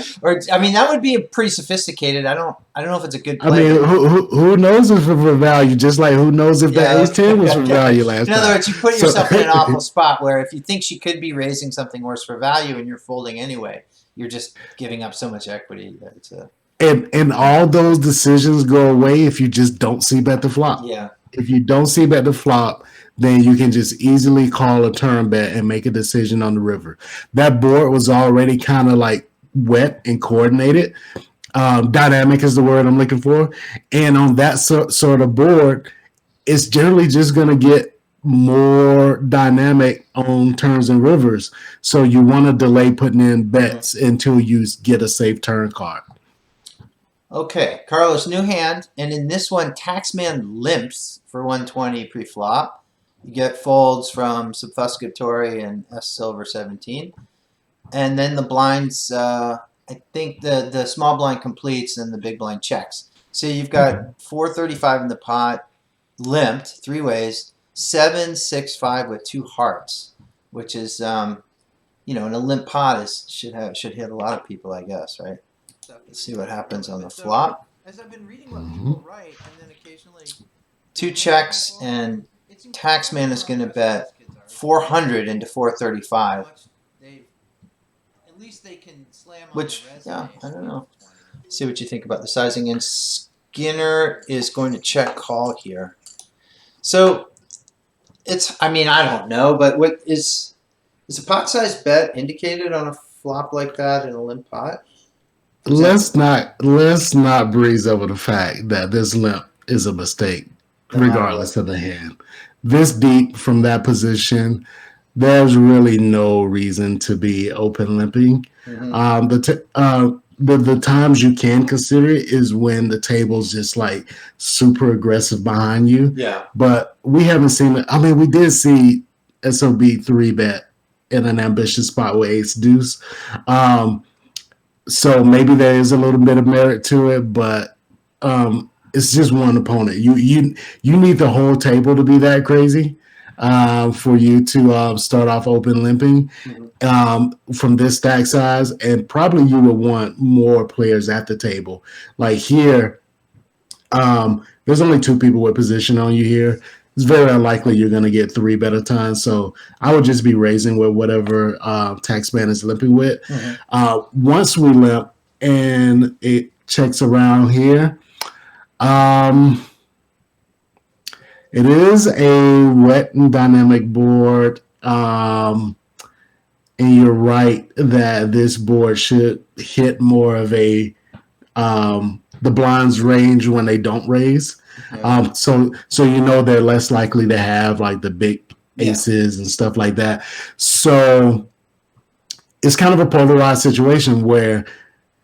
I mean, that would be pretty sophisticated. I don't know if it's a good play. I mean, who knows if it's for value? Just like who knows if that ace 10 was for value last time. In other words, you put yourself in an awful spot where if you think she could be raising something worse for value and you're folding anyway, you're just giving up so much equity. That it's a and all those decisions go away if you just don't c-bet the flop. Yeah. If you don't c-bet the flop, then you can just easily call a turn bet and make a decision on the river. That board was already kind of like wet and coordinated. Dynamic is the word I'm looking for. And on that sort of board, it's generally just going to get more dynamic on turns and rivers. So you want to delay putting in bets until you get a safe turn card. Okay, Carlos, new hand. And in this one, Taxman limps for 120 pre-flop. You get folds from SOBfuscatory and SSilver 17. And then the blinds, I think the small blind completes and the big blind checks. So you've got 435 in the pot, limped 3 ways, 7, 6, 5 with 2 hearts, which is, and a limp pot should hit a lot of people, I guess, right? Let's see what happens on the flop. As I've been reading what people write, and then occasionally 2 checks, and Taxman is going to bet 400 into 435. At least they can slam Which, on the yeah, resume. I don't know. See what you think about the sizing. And Skinner is going to check call here. So I don't know, but what is a pot size bet indicated on a flop like that in a limp pot? Let's not breeze over the fact that this limp is a mistake, regardless of the hand. This deep from that position, there's really no reason to be open limping. Mm-hmm. The times you can consider it is when the table's just like super aggressive behind you. Yeah. But we haven't seen it. I mean, we did see SOB 3-bet in an ambitious spot with ace deuce. So maybe there is a little bit of merit to it, but it's just one opponent. You need the whole table to be that crazy for you to start off open limping from this stack size, and probably you would want more players at the table. Like here, there's only 2 people with position on you here. It's very unlikely you're going to get 3 better times. So I would just be raising with whatever Taxman is limping with. Mm-hmm. Once we limp and it checks around here, it is a wet and dynamic board. And you're right that this board should hit more of a the blinds range when they don't raise. Yeah. So they're less likely to have like the big aces and stuff like that. So it's kind of a polarized situation where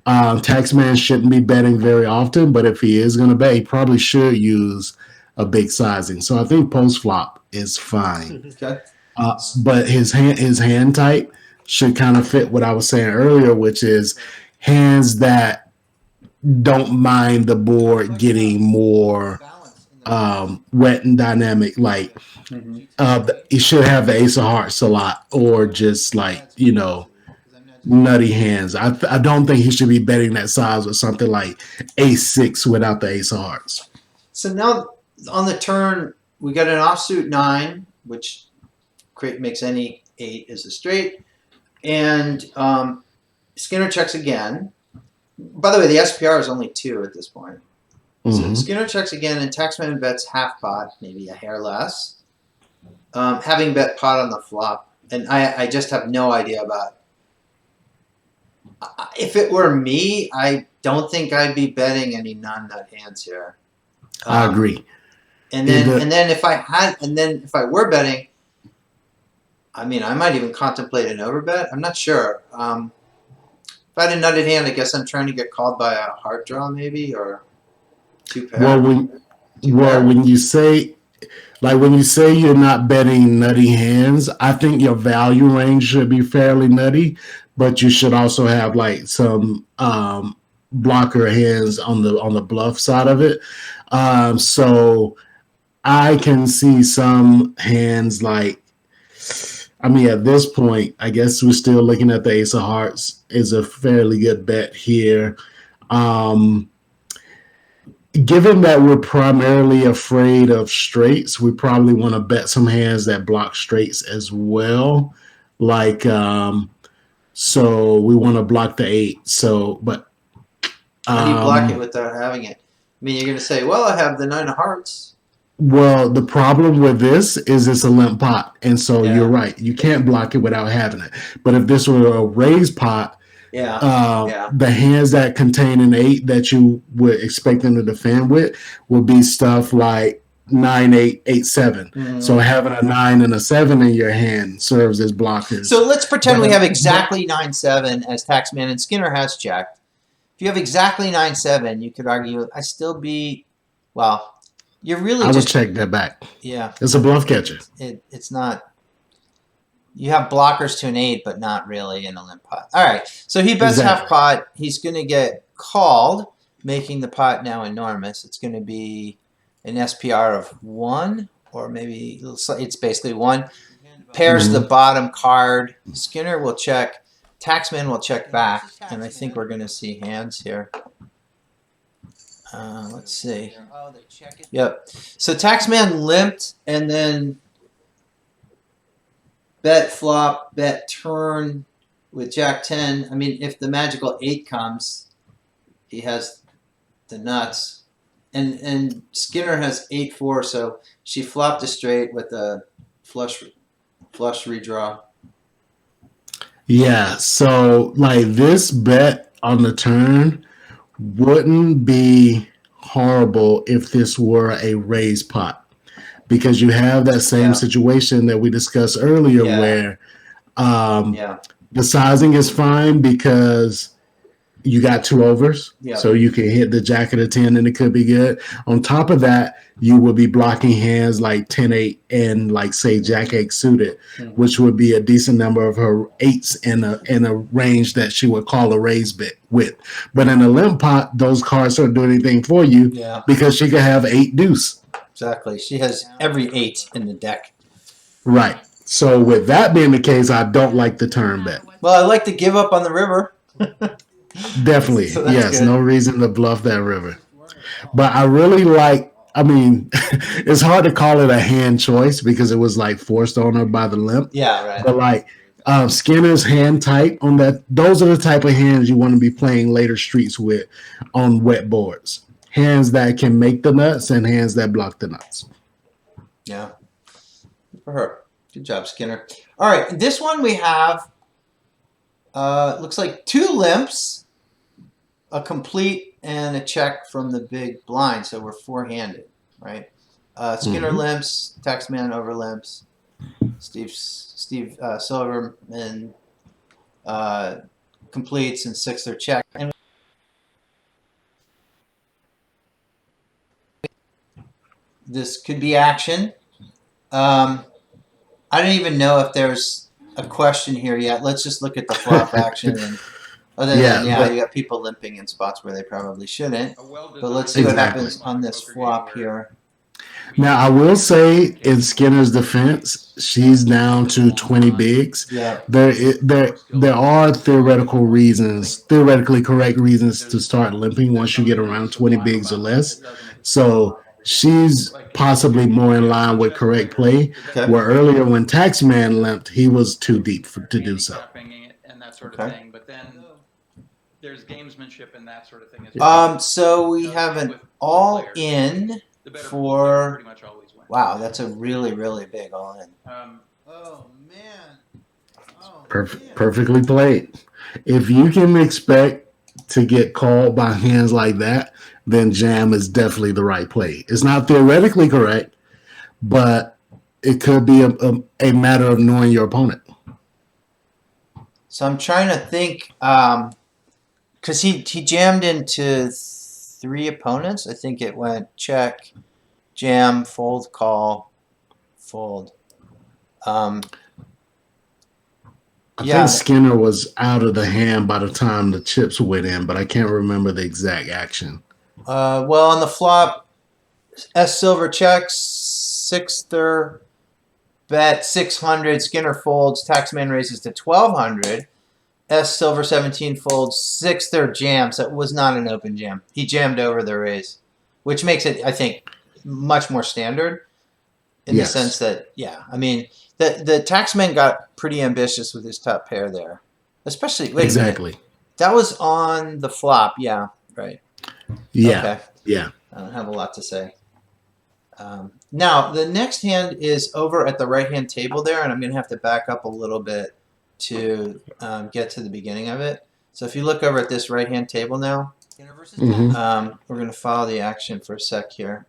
Taxman shouldn't be betting very often, but if he is going to bet, he probably should use a big sizing. So I think post flop is fine. Okay. But his hand type should kind of fit what I was saying earlier, which is hands that don't mind the board getting more wet and dynamic. Like he should have the ace of hearts a lot, or just like nutty hands. I don't think he should be betting that size with something like ace 6 without the ace of hearts. So now on the turn, we got an offsuit 9, which makes any 8 as a straight, and Skinner checks again. By the way, the SPR is only 2 at this point. So Skinner checks again, and Taxman bets half pot, maybe a hair less, having bet pot on the flop. And I just have no idea about. If it were me, I don't think I'd be betting any non-nut hands here. I agree. And then if I were betting, I mean, I might even contemplate an overbet. I'm not sure. If I had a nutted hand, I guess I'm trying to get called by a heart draw, maybe, or 2 pair. When you say you're not betting nutty hands, I think your value range should be fairly nutty, but you should also have like some blocker hands on the bluff side of it. So I can see some hands like. I mean, at this point, I guess we're still looking at the ace of hearts is a fairly good bet here. Given that we're primarily afraid of straights, we probably want to bet some hands that block straights as well. Like, so we want to block the 8. So, but how do you block it without having it? I mean, you're going to say, well, I have the 9 of hearts. Well, the problem with this is it's a limp pot. And so you're right. You can't block it without having it. But if this were a raised pot, the hands that contain an 8 that you would expect them to defend with would be stuff like 9, 8, 8, 7. So having a 9 and a 7 in your hand serves as blockers. So let's pretend we have exactly 9, 7 as Taxman, and Skinner has checked. If you have exactly 9, 7, you could argue I still be, well, you're really I would check that back. Yeah. It's a bluff catcher. It's not. You have blockers to an 8, but not really in a limp pot. All right. So he bets half pot. He's going to get called, making the pot now enormous. It's going to be an SPR of 1, or maybe it's basically 1. pairs the bottom card. Skinner will check. Taxman will check back, and I think we're going to see hands here. Let's see. Oh, they check it. Yep. So Taxman limped, and then bet flop, bet turn with Jack 10. I mean, if the magical 8 comes, he has the nuts. And Skinner has 8-4, so she flopped a straight with a flush redraw. Yeah, so like this bet on the turn wouldn't be horrible if this were a raised pot, because you have that same situation that we discussed earlier where the sizing is fine because you got 2 overs, so you can hit the jack of the 10 and it could be good. On top of that, you will be blocking hands like 10-8 and like say jack 8 suited, which would be a decent number of her 8s in a range that she would call a raise bet with. But in a limp pot, those cards don't do anything for you because she could have 8 deuce. Exactly. She has every 8 in the deck. Right. So with that being the case, I don't like the turn bet. Well, I like to give up on the river. Definitely. So yes, good. No reason to bluff that river. But I really like, I mean, it's hard to call it a hand choice because it was like forced on her by the limp. Yeah, right. But like Skinner's hand type on that, those are the type of hands you want to be playing later streets with on wet boards. Hands that can make the nuts and hands that block the nuts. Yeah. Good for her. Good job, Skinner. All right, this one we have looks like 2 limps, a complete, and a check from the big blind. So we're 4-handed, right? Skinner limps, Taxman over limps, Steve Silverman completes, and 6th check. And this could be action. I don't even know if there's a question here yet. Let's just look at the flop action. And other than you got people limping in spots where they probably shouldn't. But let's see what happens on this flop here. Now, I will say, in Skinner's defense, she's down to 20 bigs. Yeah. There are theoretically correct reasons to start limping once you get around 20 bigs or less. So she's possibly more in line with correct play. Okay. Where earlier when Taxman limped, he was too deep to do so. And that sort of thing. But then there's gamesmanship and that sort of thing as well. So we have an all in for. Wow, that's a really, really big all in. Oh man. Perfectly played. If you can expect to get called by hands like that, then jam is definitely the right play. It's not theoretically correct, but it could be a matter of knowing your opponent. So I'm trying to think, because he jammed into 3 opponents. I think it went check, jam, fold, call, fold. I think Skinner was out of the hand by the time the chips went in, but I can't remember the exact action. Well, on the flop, SSilver checks, 6th bet 600. Skinner folds. Taxman raises to 1200. SSilver 17 folds. 6th jams. That was not an open jam. He jammed over the raise, which makes it, I think, much more standard in the sense that, I mean, the Taxman got pretty ambitious with his top pair there, especially. Exactly. That was on the flop. Yeah. Right. Yeah. Okay. Yeah. I don't have a lot to say. Now, the next hand is over at the right-hand table there, and I'm going to have to back up a little bit to get to the beginning of it. So if you look over at this right-hand table now, we're going to follow the action for a sec here.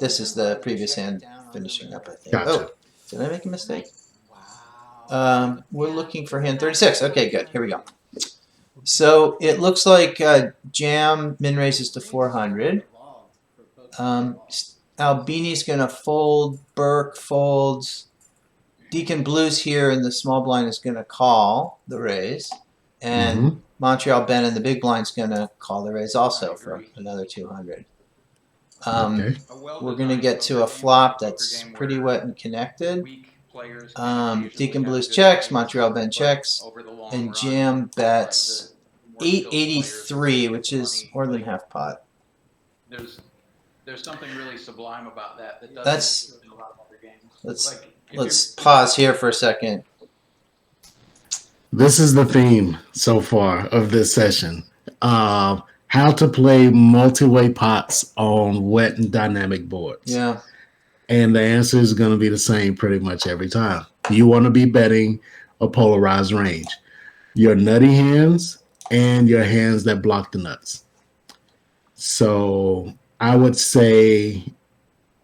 This is the previous hand finishing up, I think. Gotcha. Oh, did I make a mistake? We're looking for hand 36. Okay, good. Here we go. So it looks like jam min raises to 400. Albini's going to fold. Burke folds. Deacon Blues here in the small blind is going to call the raise. And Montreal Ben in the big blind is going to call the raise also for another 200. We're going to get to a flop that's pretty wet and connected. players. Occasionally Deacon have Blues good checks, plays, Montreal Ben but checks, over the long and run, Jam bets the more skilled 883, players which get the is money. more than Like, half pot. there's something really sublime about that doesn't That's- exist in a lot of other games. Let's Like, if let's you're- pause here for a second. This is the theme so far of this session. How to play multi-way pots on wet and dynamic boards. Yeah. And the answer is going to be the same pretty much every time. You want to be betting a polarized range. Your nutty hands and your hands that block the nuts. So I would say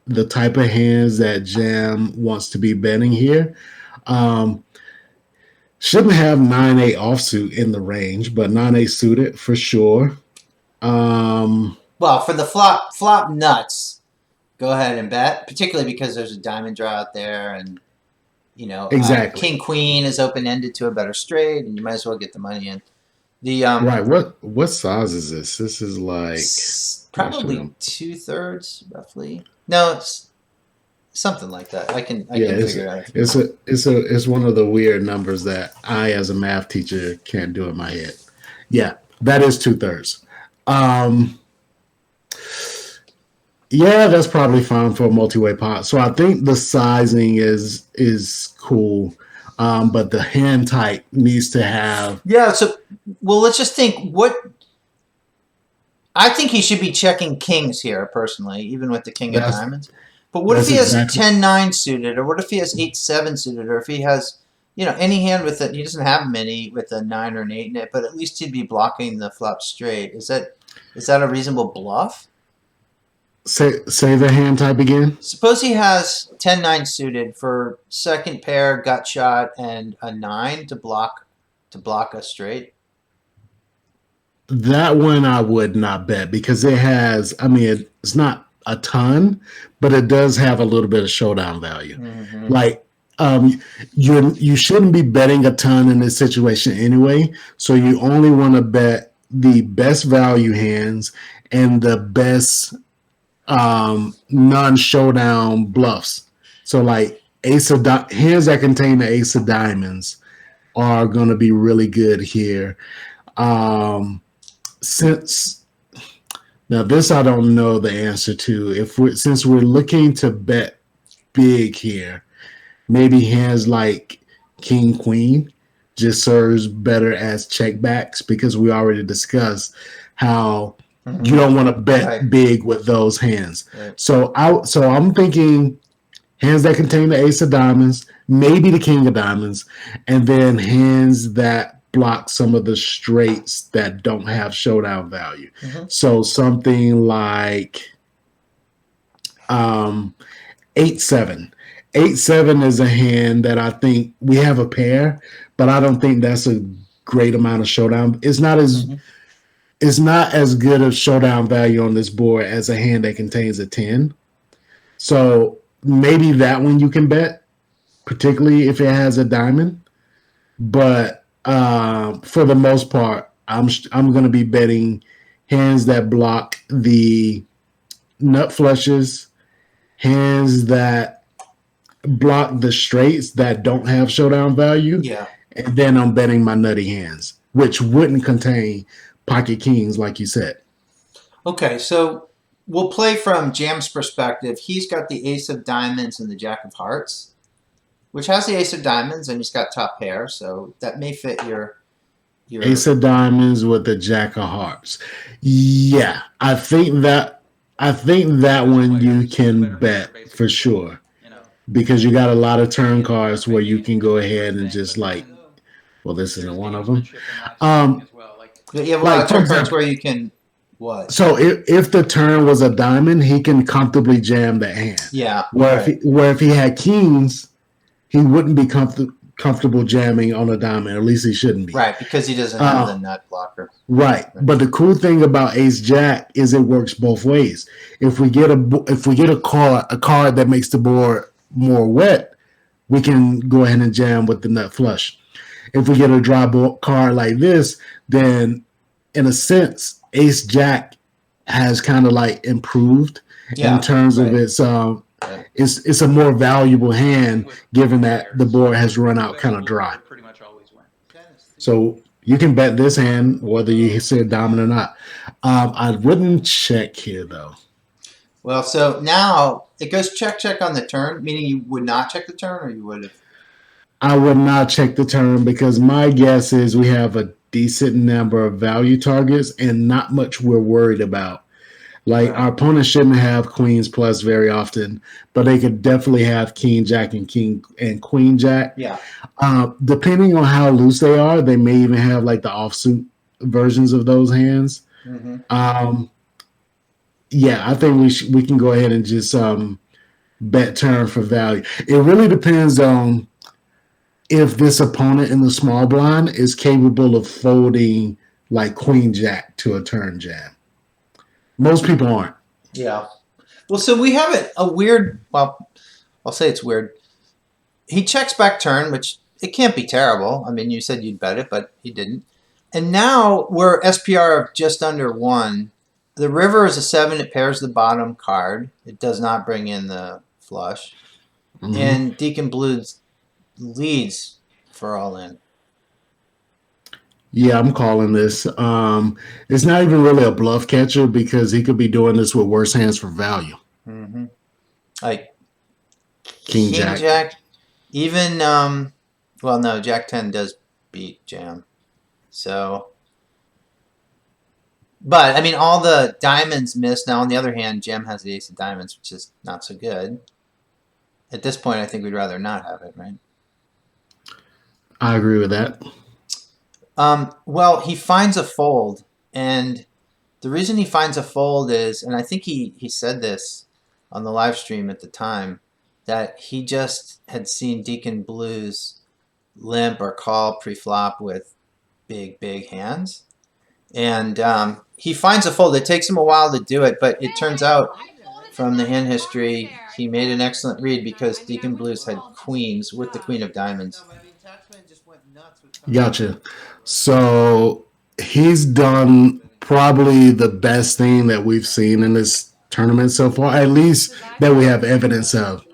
the type of hands that Jam wants to be betting here shouldn't have 9-8 offsuit in the range, but 9-8 suited for sure. Well, for the flop nuts, go ahead and bet, particularly because there's a diamond draw out there, and Exactly. King Queen is open ended to a better straight, and you might as well get the money in. The Right. What size is this? This is like probably actually, 2/3 roughly. No, it's something like that. I can it's figure it out. it's one of the weird numbers that I, as a math teacher, can't do in my head. Yeah, that is 2/3. Yeah, that's probably fine for a multi-way pot. So I think the sizing is cool, but the hand type needs to have. Yeah. So, well, let's just think. I think he should be checking kings here personally, even with the king of That's- diamonds. But what if that's he has exactly- 10-9 suited, or what if he has 8-7 suited, or if he has any hand with it? He doesn't have many with a 9 or an 8 in it, but at least he'd be blocking the flop straight. Is that a reasonable bluff? Say the hand type again. Suppose he has 10-9 suited for second pair, gut shot, and a 9 to block a straight. That one I would not bet because it has. I mean, it's not a ton, but it does have a little bit of showdown value. Mm-hmm. Like, you shouldn't be betting a ton in this situation anyway. So you only want to bet the best value hands and the best non-showdown bluffs. So like hands that contain the ace of diamonds are going to be really good here. Since now this I don't know the answer to. Since we're looking to bet big here, maybe hands like king queen just serves better as checkbacks because we already discussed how you don't want to bet big with those hands. Right. So I'm thinking hands that contain the ace of diamonds, maybe the king of diamonds, and then hands that block some of the straights that don't have showdown value. Mm-hmm. So something like 8-7. 8-7 is a hand that I think we have a pair, but I don't think that's a great amount of showdown. It's not as good of showdown value on this board as a hand that contains a 10. So maybe that one you can bet, particularly if it has a diamond. But for the most part, I'm going to be betting hands that block the nut flushes, hands that block the straights that don't have showdown value. Yeah. And then I'm betting my nutty hands, which wouldn't contain pocket kings, like you said. Okay, so we'll play from Jam's perspective. He's got the ace of diamonds and the jack of hearts, which has the ace of diamonds, and he's got top pair, so that may fit your ace of diamonds with the jack of hearts. Yeah, I think that one you can bet for sure because you got a lot of turn cards where you can go ahead and just like, well, this isn't one of them. Yeah, well, turn cards where you can what? So if the turn was a diamond, he can comfortably jam that hand. Yeah. Where if he had kings, he wouldn't be comfortable jamming on a diamond. At least he shouldn't be. Right, because he doesn't have the nut blocker. Right. But the cool thing about Ace Jack is it works both ways. If we get a card that makes the board more wet, we can go ahead and jam with the nut flush. If we get a dry card like this, then in a sense, Ace Jack has kind of like improved in terms of Right. It's a more valuable hand given that the board has run out kind of dry. Pretty much always win. So you can bet this hand whether you said dominant or not. I wouldn't check here though. Well, so now it goes check on the turn, meaning you would not check the turn, or you would have. I would not check the turn because my guess is we have a decent number of value targets and not much we're worried about. Like our opponents shouldn't have queens plus very often, but they could definitely have king jack and queen jack. Yeah. Depending on how loose they are, they may even have like the offsuit versions of those hands. Mm-hmm. Yeah, I think we can go ahead and just bet turn for value. It really depends on if this opponent in the small blind is capable of folding like queen jack to a turn jam. Most people aren't. Yeah. Well, so we have a weird. Well, I'll say it's weird. He checks back turn, which it can't be terrible. I mean, you said you'd bet it, but he didn't. And now we're SPR of just under 1. The river is a 7. It pairs the bottom card. It does not bring in the flush. Mm-hmm. And Deacon Blues leads for all in. Yeah, I'm calling this. It's not even really a bluff catcher because he could be doing this with worse hands for value. Mm-hmm. Like King jack. Even, well, no, Jack 10 does beat jam. So, but, I mean, all the diamonds miss. Now, on the other hand, jam has the ace of diamonds, which is not so good. At this point, I think we'd rather not have it, right? I agree with that. Well, he finds a fold, and the reason he finds a fold is, and I think he said this on the live stream at the time, that he just had seen Deacon Blues limp or call pre-flop with big hands, and he finds a fold. It takes him a while to do it, but it turns out from the hand history he made an excellent read because Deacon Blues had queens with the queen of diamonds. Gotcha. So he's done probably the best thing that we've seen in this tournament so far, at least that we have evidence of,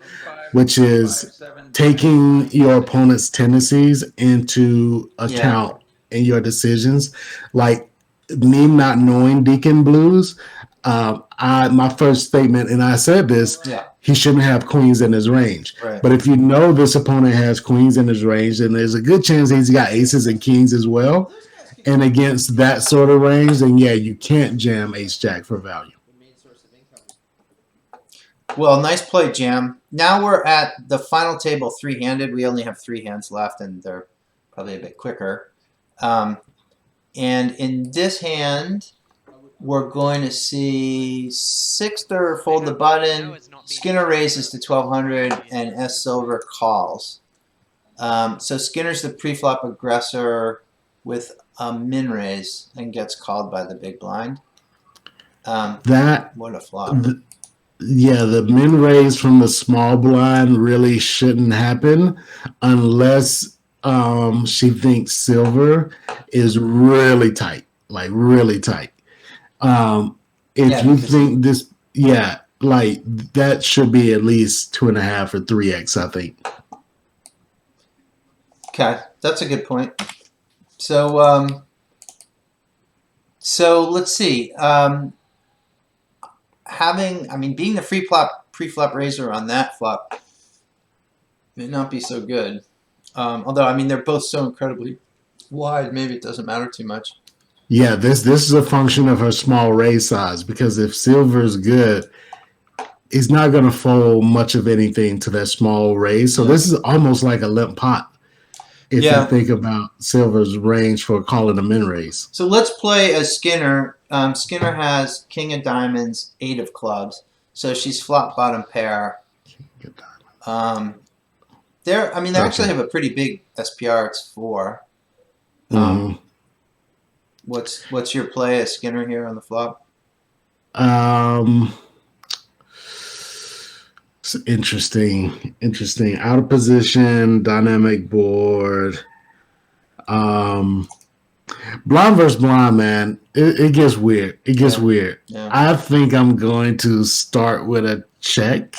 which is taking your opponent's tendencies into account in your decisions. Like me not knowing Deacon Blues, my first statement, and I said this, he shouldn't have queens in his range. Right. But if you know this opponent has queens in his range, then there's a good chance he's got aces and kings as well. And against that sort of range, then yeah, you can't jam ace jack for value. Well, nice play, Jam. Now we're at the final table, 3-handed. We only have 3 hands left, and they're probably a bit quicker. And in this hand, we're going to see Sixter fold the button, Skinner raises to 1200, and SSilver calls. So Skinner's the pre-flop aggressor with a min raise and gets called by the big blind. What a flop. The min raise from the small blind really shouldn't happen unless she thinks silver is really tight, like really tight. If you think this, like that should be at least 2.5 or 3x, I think. Okay, that's a good point. So, let's see. Being the pre-flop raiser on that flop may not be so good. Although, I mean, they're both so incredibly wide, maybe it doesn't matter too much. Yeah, this is a function of her small raise size, because if silver's good, he's not going to fold much of anything to that small raise. So this is almost like a limp pot if you think about silver's range for calling a min raise. So let's play as Skinner. Skinner has king of diamonds, 8 of clubs. So she's flop bottom pair. They actually have a pretty big SPR. It's 4. What's your play as Skinner here on the flop? It's interesting. Out of position, dynamic board. Blind versus blind, man. It gets weird. It gets weird. Yeah. I think I'm going to start with a check.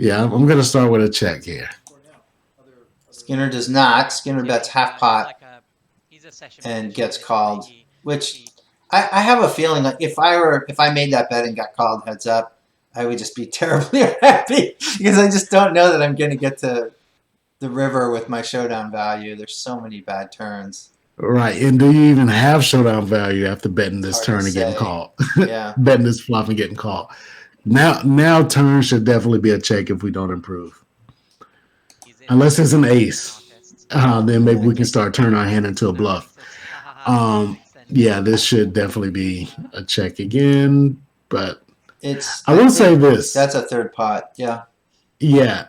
Yeah, I'm gonna start with a check here. Skinner does not. Skinner bets half pot He's a session and manager, gets basically. called, which I have a feeling like if I made that bet and got called heads up, I would just be terribly unhappy because I just don't know that I'm going to get to the river with my showdown value. There's so many bad turns. Right, and do you even have showdown value after betting this Hard turn to and getting say. called? Yeah. Betting this flop and getting called. Now turn should definitely be a check if we don't improve. He's in Unless it's an the ace. artist. Then maybe we can start turning our hand into a bluff. Yeah, this should definitely be a check again. But I will say this. That's a third pot. Yeah. Yeah.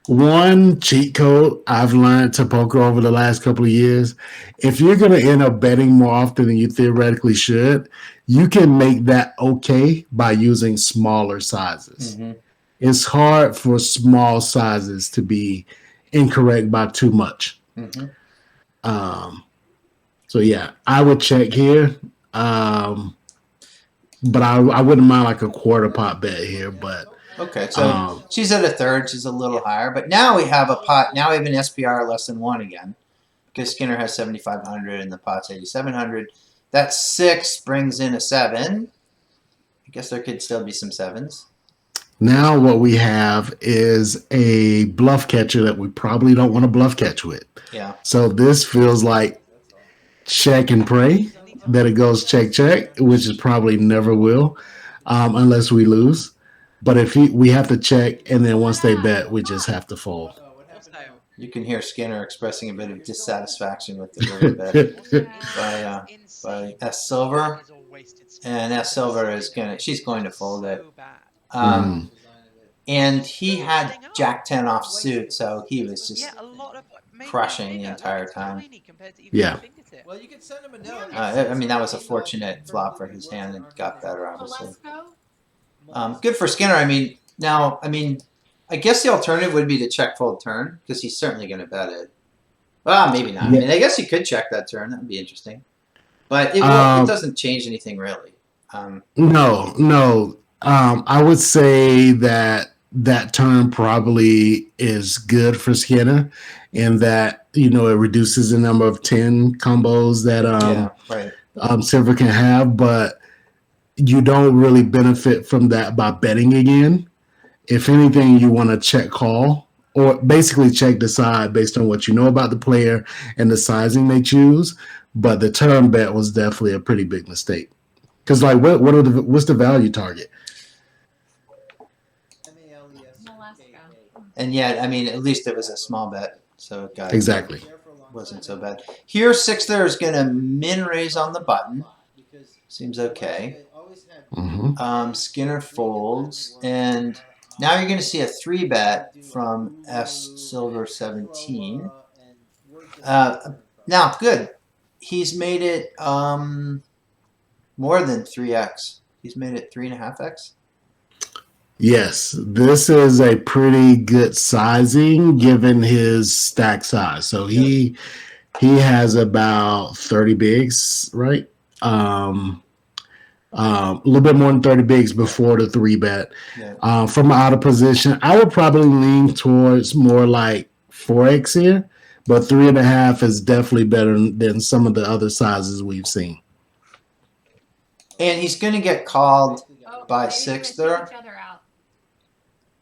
One cheat code I've learned to poker over the last couple of years, if you're going to end up betting more often than you theoretically should, you can make that okay by using smaller sizes. Mm-hmm. It's hard for small sizes to be incorrect by too much. Mm-hmm. So yeah, I would check here. But I wouldn't mind like a quarter pot bet here, but Okay, so she's at a third. She's a little higher, but now we have a pot. Now we have an SPR less than 1 again, because Skinner has 7,500 and the pot's 8,700. That 6 brings in a 7. I guess there could still be some 7s. now what we have is a bluff catcher that we probably don't want to bluff catch with. Yeah. So this feels like check and pray that it goes check, which is probably never will, unless we lose. But if we have to check, and then once they bet, we just have to fold. You can hear Skinner expressing a bit of dissatisfaction with the river bet by SSilver, and SSilver is she's going to fold it. And he had Jack 10 off suit, so he was just crushing the entire time. Yeah. Well, you could send him a note. I mean, that was a fortunate flop for his hand and got better, obviously. Good for Skinner. I mean, I guess the alternative would be to check fold turn because he's certainly going to bet it. Well, maybe not. Yeah. I mean, I guess he could check that turn. That would be interesting. But it doesn't change anything really. No. I would say that turn probably is good for Skinner, in that it reduces the number of 10 combos that Silver can have, but you don't really benefit from that by betting again. If anything, you want to check call, or basically check the side based on what you know about the player and the sizing they choose. But the turn bet was definitely a pretty big mistake. Because what's the value target? And yet, I mean, at least it was a small bet, so it Exactly. wasn't so bad. Here, Sixter is going to min raise on the button. Seems okay. Mm-hmm. Skinner folds, and now you're going to see a 3-bet from SSilver 17. Now, good. He's made it more than 3x. He's made it 3.5x. Yes, this is a pretty good sizing given his stack size. So he has about 30 bigs, right? A little bit more than 30 bigs before the 3-bet. Yeah. From out of position, I would probably lean towards more like 4x here, but 3.5 is definitely better than some of the other sizes we've seen. And he's going to get called by Sixter.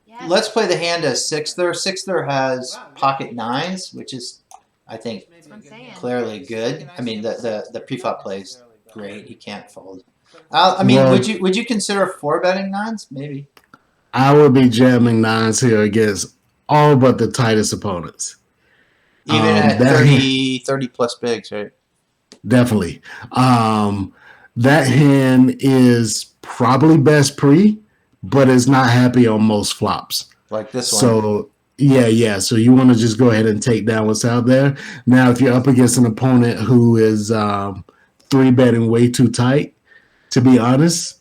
Yes. Let's play the hand as Sixter. Sixter has pocket 9s, which is, I think, That's what I'm saying. clearly good. I mean, the preflop plays great. He can't fold. Would you consider 4-betting 9s? Maybe. I would be jamming 9s here against all but the tightest opponents. Even at 30 plus bigs, right? Definitely. That hand is probably best pre, but is not happy on most flops. Like this one. So, yeah. So you want to just go ahead and take down what's out there. Now, if you're up against an opponent who is 3-betting way too tight, to be honest,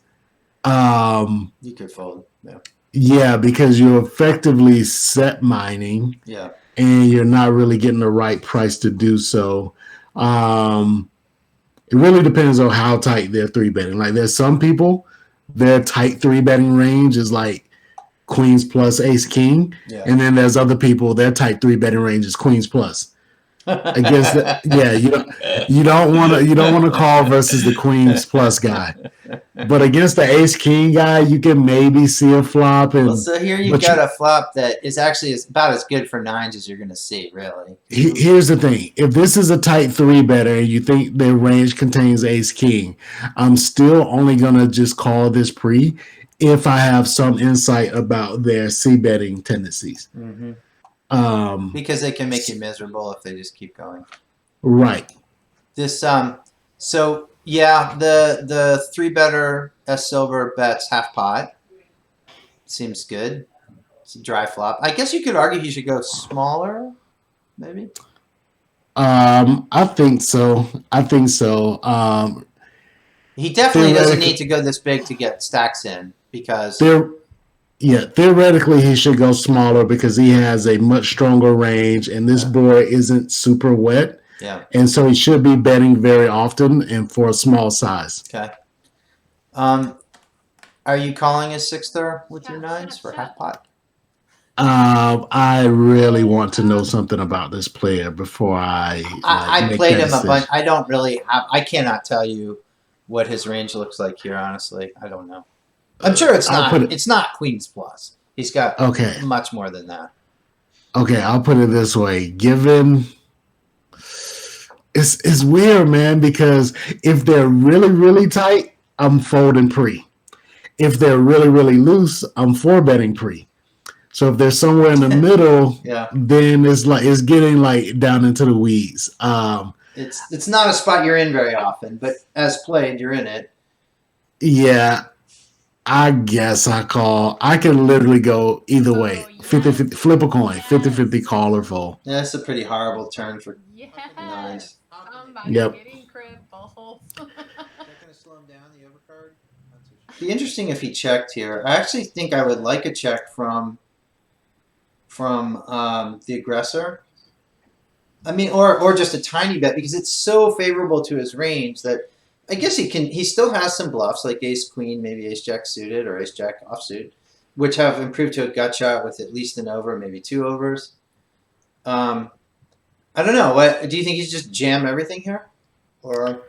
you could fold. Yeah. Yeah, because you're effectively set mining. Yeah. And you're not really getting the right price to do so. It really depends on how tight they're 3-betting. Like, there's some people, their tight 3-betting range is like queens plus ace king, Yeah. and then there's other people. Their type 3 betting range is queens plus. Against the, yeah, you don't want to call versus the queens plus guy, but against the ace king guy, you can maybe see a flop. And Well, so here you've got a flop that is actually about as good for nines as you're going to see, really. Here's the thing: if this is a tight 3 better and you think their range contains ace king, I'm still only gonna just call this pre if I have some insight about their c betting tendencies. Mm-hmm. Because they can make you miserable if they just keep going. Right. This so yeah, the 3 better SSilver bets half pot. Seems good. It's a dry flop. I guess you could argue he should go smaller, maybe. I think so. He definitely doesn't need to go this big to get stacks in because theoretically he should go smaller because he has a much stronger range and this board isn't super wet. Yeah. And so he should be betting very often and for a small size. Okay. Are you calling his 6-er with your nines for half pot? I really want to know something about this player before I played him a bunch. I don't really have. I cannot tell you what his range looks like here. Honestly, I don't know. I'm sure it's not. It's not queens plus. He's got much more than that. Okay, I'll put it this way. Given it's weird, man, because if they're really, really tight, I'm folding pre. If they're really, really loose, I'm 4-betting pre. So if they're somewhere in the middle, then it's getting like down into the weeds. It's not a spot you're in very often, but as played, you're in it. Yeah, I guess I call. I can literally go either way. 50-50, flip a coin, 50-50 call or fold. Yeah, that's a pretty horrible turn for nines. Yep. Getting crippled. Is that going to slow him down, the overcard? Be interesting if he checked here. I actually think I would like a check from the aggressor. I mean, or just a tiny bet because it's so favorable to his range that I guess he still has some bluffs like ace queen, maybe ace jack suited or ace jack offsuit, which have improved to a gut shot with at least an over, maybe 2 overs. I don't know. What do you think? He's just jam everything here, or?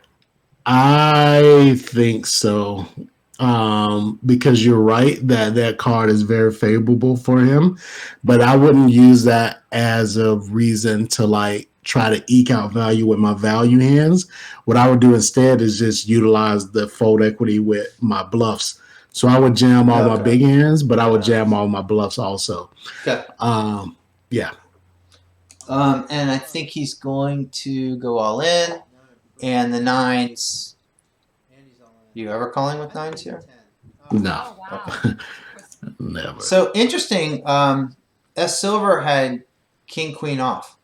I think so. Because you're right that card is very favorable for him, but I wouldn't use that as a reason to like try to eke out value with my value hands. What I would do instead is just utilize the fold equity with my bluffs. So I would jam all my big hands, but I would jam all my bluffs also. Okay. Yeah. And I think he's going to go all in, and the nines. You ever calling with nines here? No. Oh, wow. Never. So interesting. SSilver had king queen off.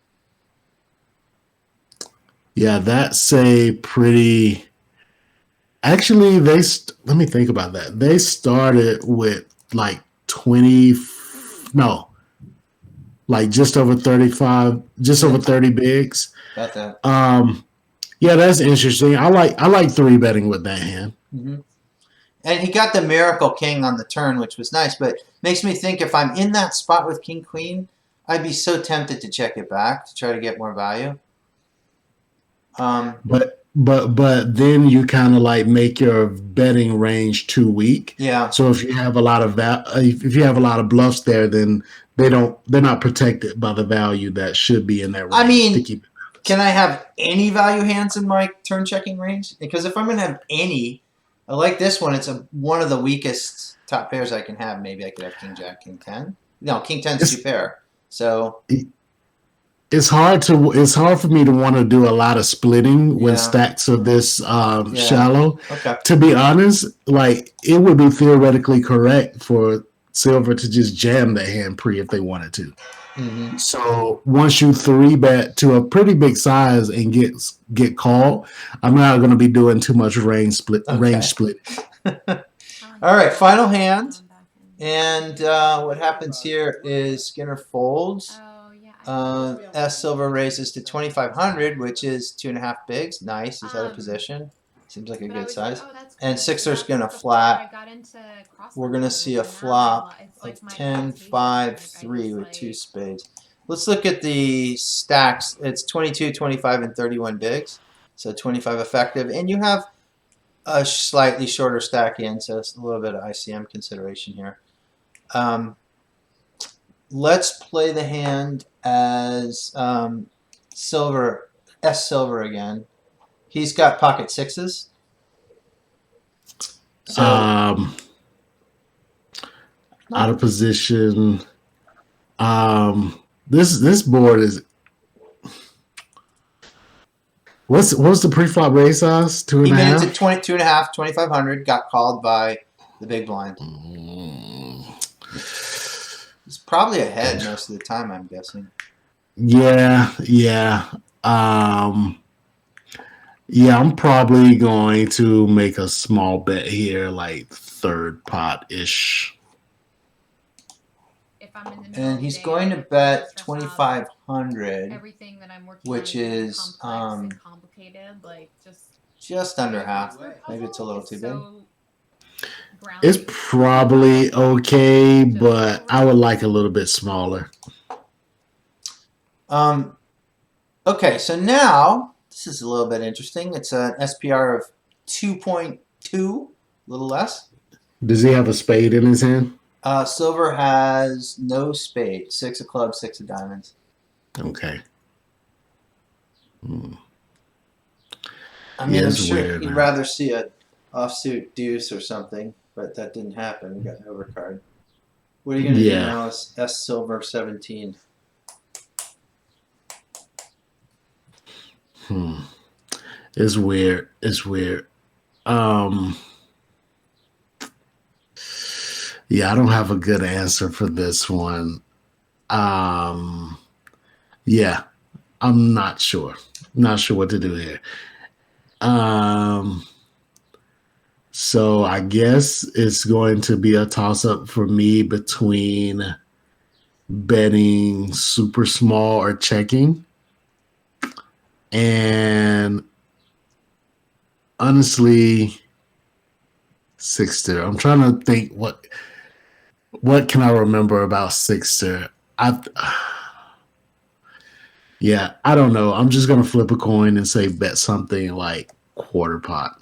Yeah, that's a pretty. Actually, let me think about that. They started with like 20. No, like just over 35, just over 30 bigs. About that. Yeah, that's interesting. I like 3-betting with that hand. Mm-hmm. And he got the miracle king on the turn, which was nice, but makes me think if I'm in that spot with king queen, I'd be so tempted to check it back to try to get more value. But then you kind of like make your betting range too weak. Yeah. So if you have a lot of if you have a lot of bluffs there, then they're not protected by the value that should be in that range. I mean, to keep it. Can I have any value hands in my turn checking range? Because if I'm going to have any, I like this one. It's one of the weakest top pairs I can have. Maybe I could have king jack, king 10. No, king 10 is 2 pair. So it's hard for me to want to do a lot of splitting when stacks are this shallow. Okay. To be honest, like it would be theoretically correct for Silver to just jam that hand pre if they wanted to. Mm-hmm. So once you 3-bet to a pretty big size and get called, I'm not going to be doing too much range split. Okay. Range split. All right, final hand, and what happens here is Skinner folds. Oh, yeah. SSilver raises to 2,500, which is 2.5 bigs. Nice. He's out of position. Seems like a But I good was size. like, oh, that's And cool. Sixer's That's gonna before flat. I got into crossword We're gonna puzzles, see a and now flop it's like of my 10, meditation. 5, Like, I 3 just, with 2 like, spades. Let's look at the stacks. It's 22, 25, and 31 bigs. So 25 effective. And you have a slightly shorter stack in, so it's a little bit of ICM consideration here. Let's play the hand as silver, SSilver again. He's got pocket sixes. So Out of position. This board is what's the pre-flop raise size? Two he and a made it to half. 22.5, 2,500. Got called by the big blind. He's probably ahead most of the time, I'm guessing. Yeah. I'm probably going to make a small bet here, like third pot ish. if I'm in the middle And of the he's day, going I to get really bet stressed out. 2,500, Everything that I'm working which on really is complex and complicated. Like, just under half. crossword Maybe it's a little puzzle too is big. so It's grounding. probably okay, but I would like a little bit smaller. Okay, so now this is a little bit interesting. It's an SPR of 2.2, a little less. Does he have a spade in his hand? Silver has no spade. 6 of clubs, 6 of diamonds. Okay. I mean, I'm it's sure weird, you'd man. rather see a offsuit deuce or something, but that didn't happen. We got an overcard. What are you going to do now? Is SSilver 17? It's weird. Yeah, I don't have a good answer for this one. Yeah, I'm not sure. Not sure what to do here. So I guess it's going to be a toss-up for me between betting super small or checking. And honestly, Sixter. I'm trying to think what can I remember about Sixter. Yeah, I don't know. I'm just gonna flip a coin and say bet something like quarter pot.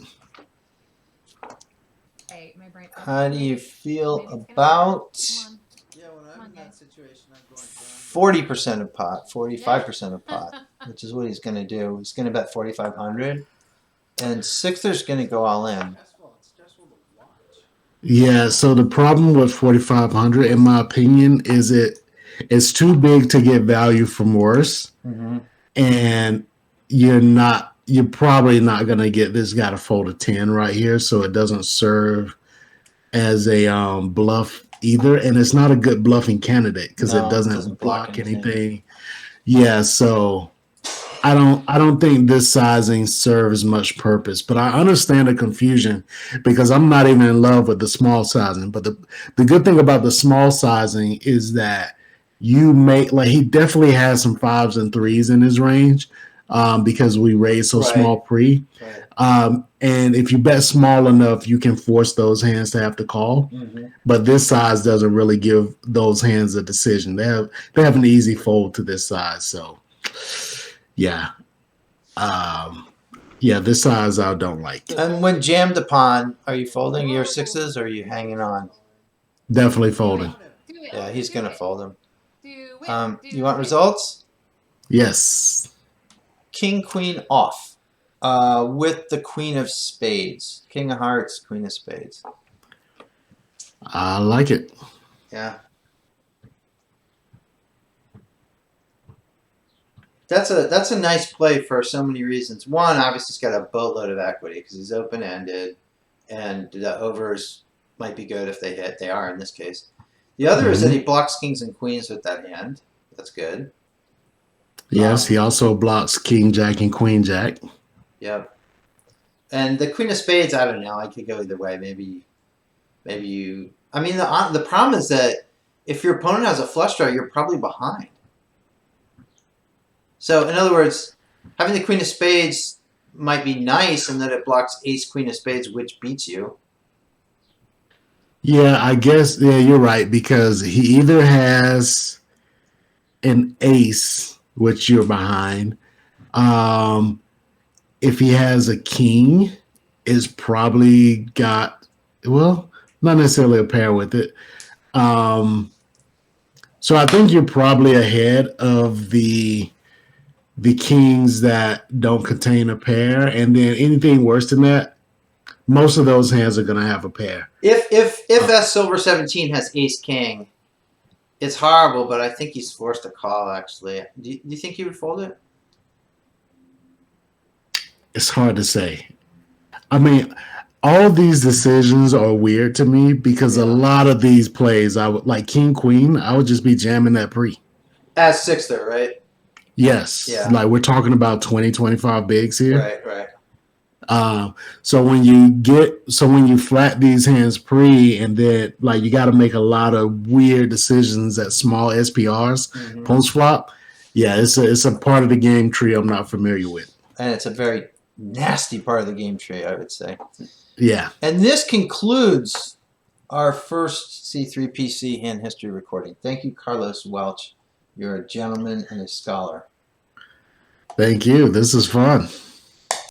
Hey, my brain. How do you feel Maybe it's gonna about Come on. Yeah, when I'm on, in that guys. situation, I'm going down. 40% of pot, 45% of pot, which is what he's going to do. He's going to bet 4,500, and Sixter's going to go all in. It's stressful to watch. Yeah, so the problem with 4,500, in my opinion, is it's too big to get value from worse, and you're probably not gonna get this guy to fold a 10 right here, so it doesn't serve as a bluff either, and it's not a good bluffing candidate because No, it it doesn't doesn't block block anything. anything. Yeah, so I don't think this sizing serves much purpose, but I understand the confusion because I'm not even in love with the small sizing. But the good thing about the small sizing is that you make like he definitely has some 5s and 3s in his range because we raise so small pre. Right. And if you bet small enough, you can force those hands to have to call. But this size doesn't really give those hands a decision. They have an easy fold to this size. So yeah. This size I don't like. And when jammed upon, are you folding your 6s or are you hanging on? Definitely folding. Do it. Yeah, he's going to fold them. Do it. You want results? Yes. King, queen off with the queen of spades. King of hearts, queen of spades. I like it. Yeah. That's a nice play for so many reasons. One, obviously, he's got a boatload of equity because he's open-ended, and the overs might be good if they hit. They are in this case. The other is that he blocks kings and queens with that hand. That's good. Yes, he also blocks king jack and queen jack. Yep. And the queen of spades, I don't know. I could go either way. Maybe you. I mean, the problem is that if your opponent has a flush draw, you're probably behind. So, in other words, having the queen of spades might be nice in that it blocks ace queen of spades, which beats you. Yeah, I guess. Yeah, you're right, because he either has an ace, which you're behind. If he has a king, it's probably got, well, not necessarily a pair with it. So I think you're probably ahead of the kings that don't contain a pair, and then anything worse than that, most of those hands are going to have a pair. If SSilver 17 has ace king, it's horrible, but I think he's forced to call. Actually, do you think he would fold it? It's hard to say. I mean, all these decisions are weird to me because a lot of these plays, I would like king queen. I would just be jamming that pre. As sixer, right? Yes. Yeah. Like we're talking about 20, 25 bigs here. Right. So when you flat these hands pre, and then like you got to make a lot of weird decisions at small SPRs post flop. Yeah, it's a part of the game tree I'm not familiar with. And it's a very nasty part of the game tree, I would say. Yeah. And this concludes our first C3PC hand history recording. Thank you, Carlos Welch. You're a gentleman and a scholar. Thank you. This is fun.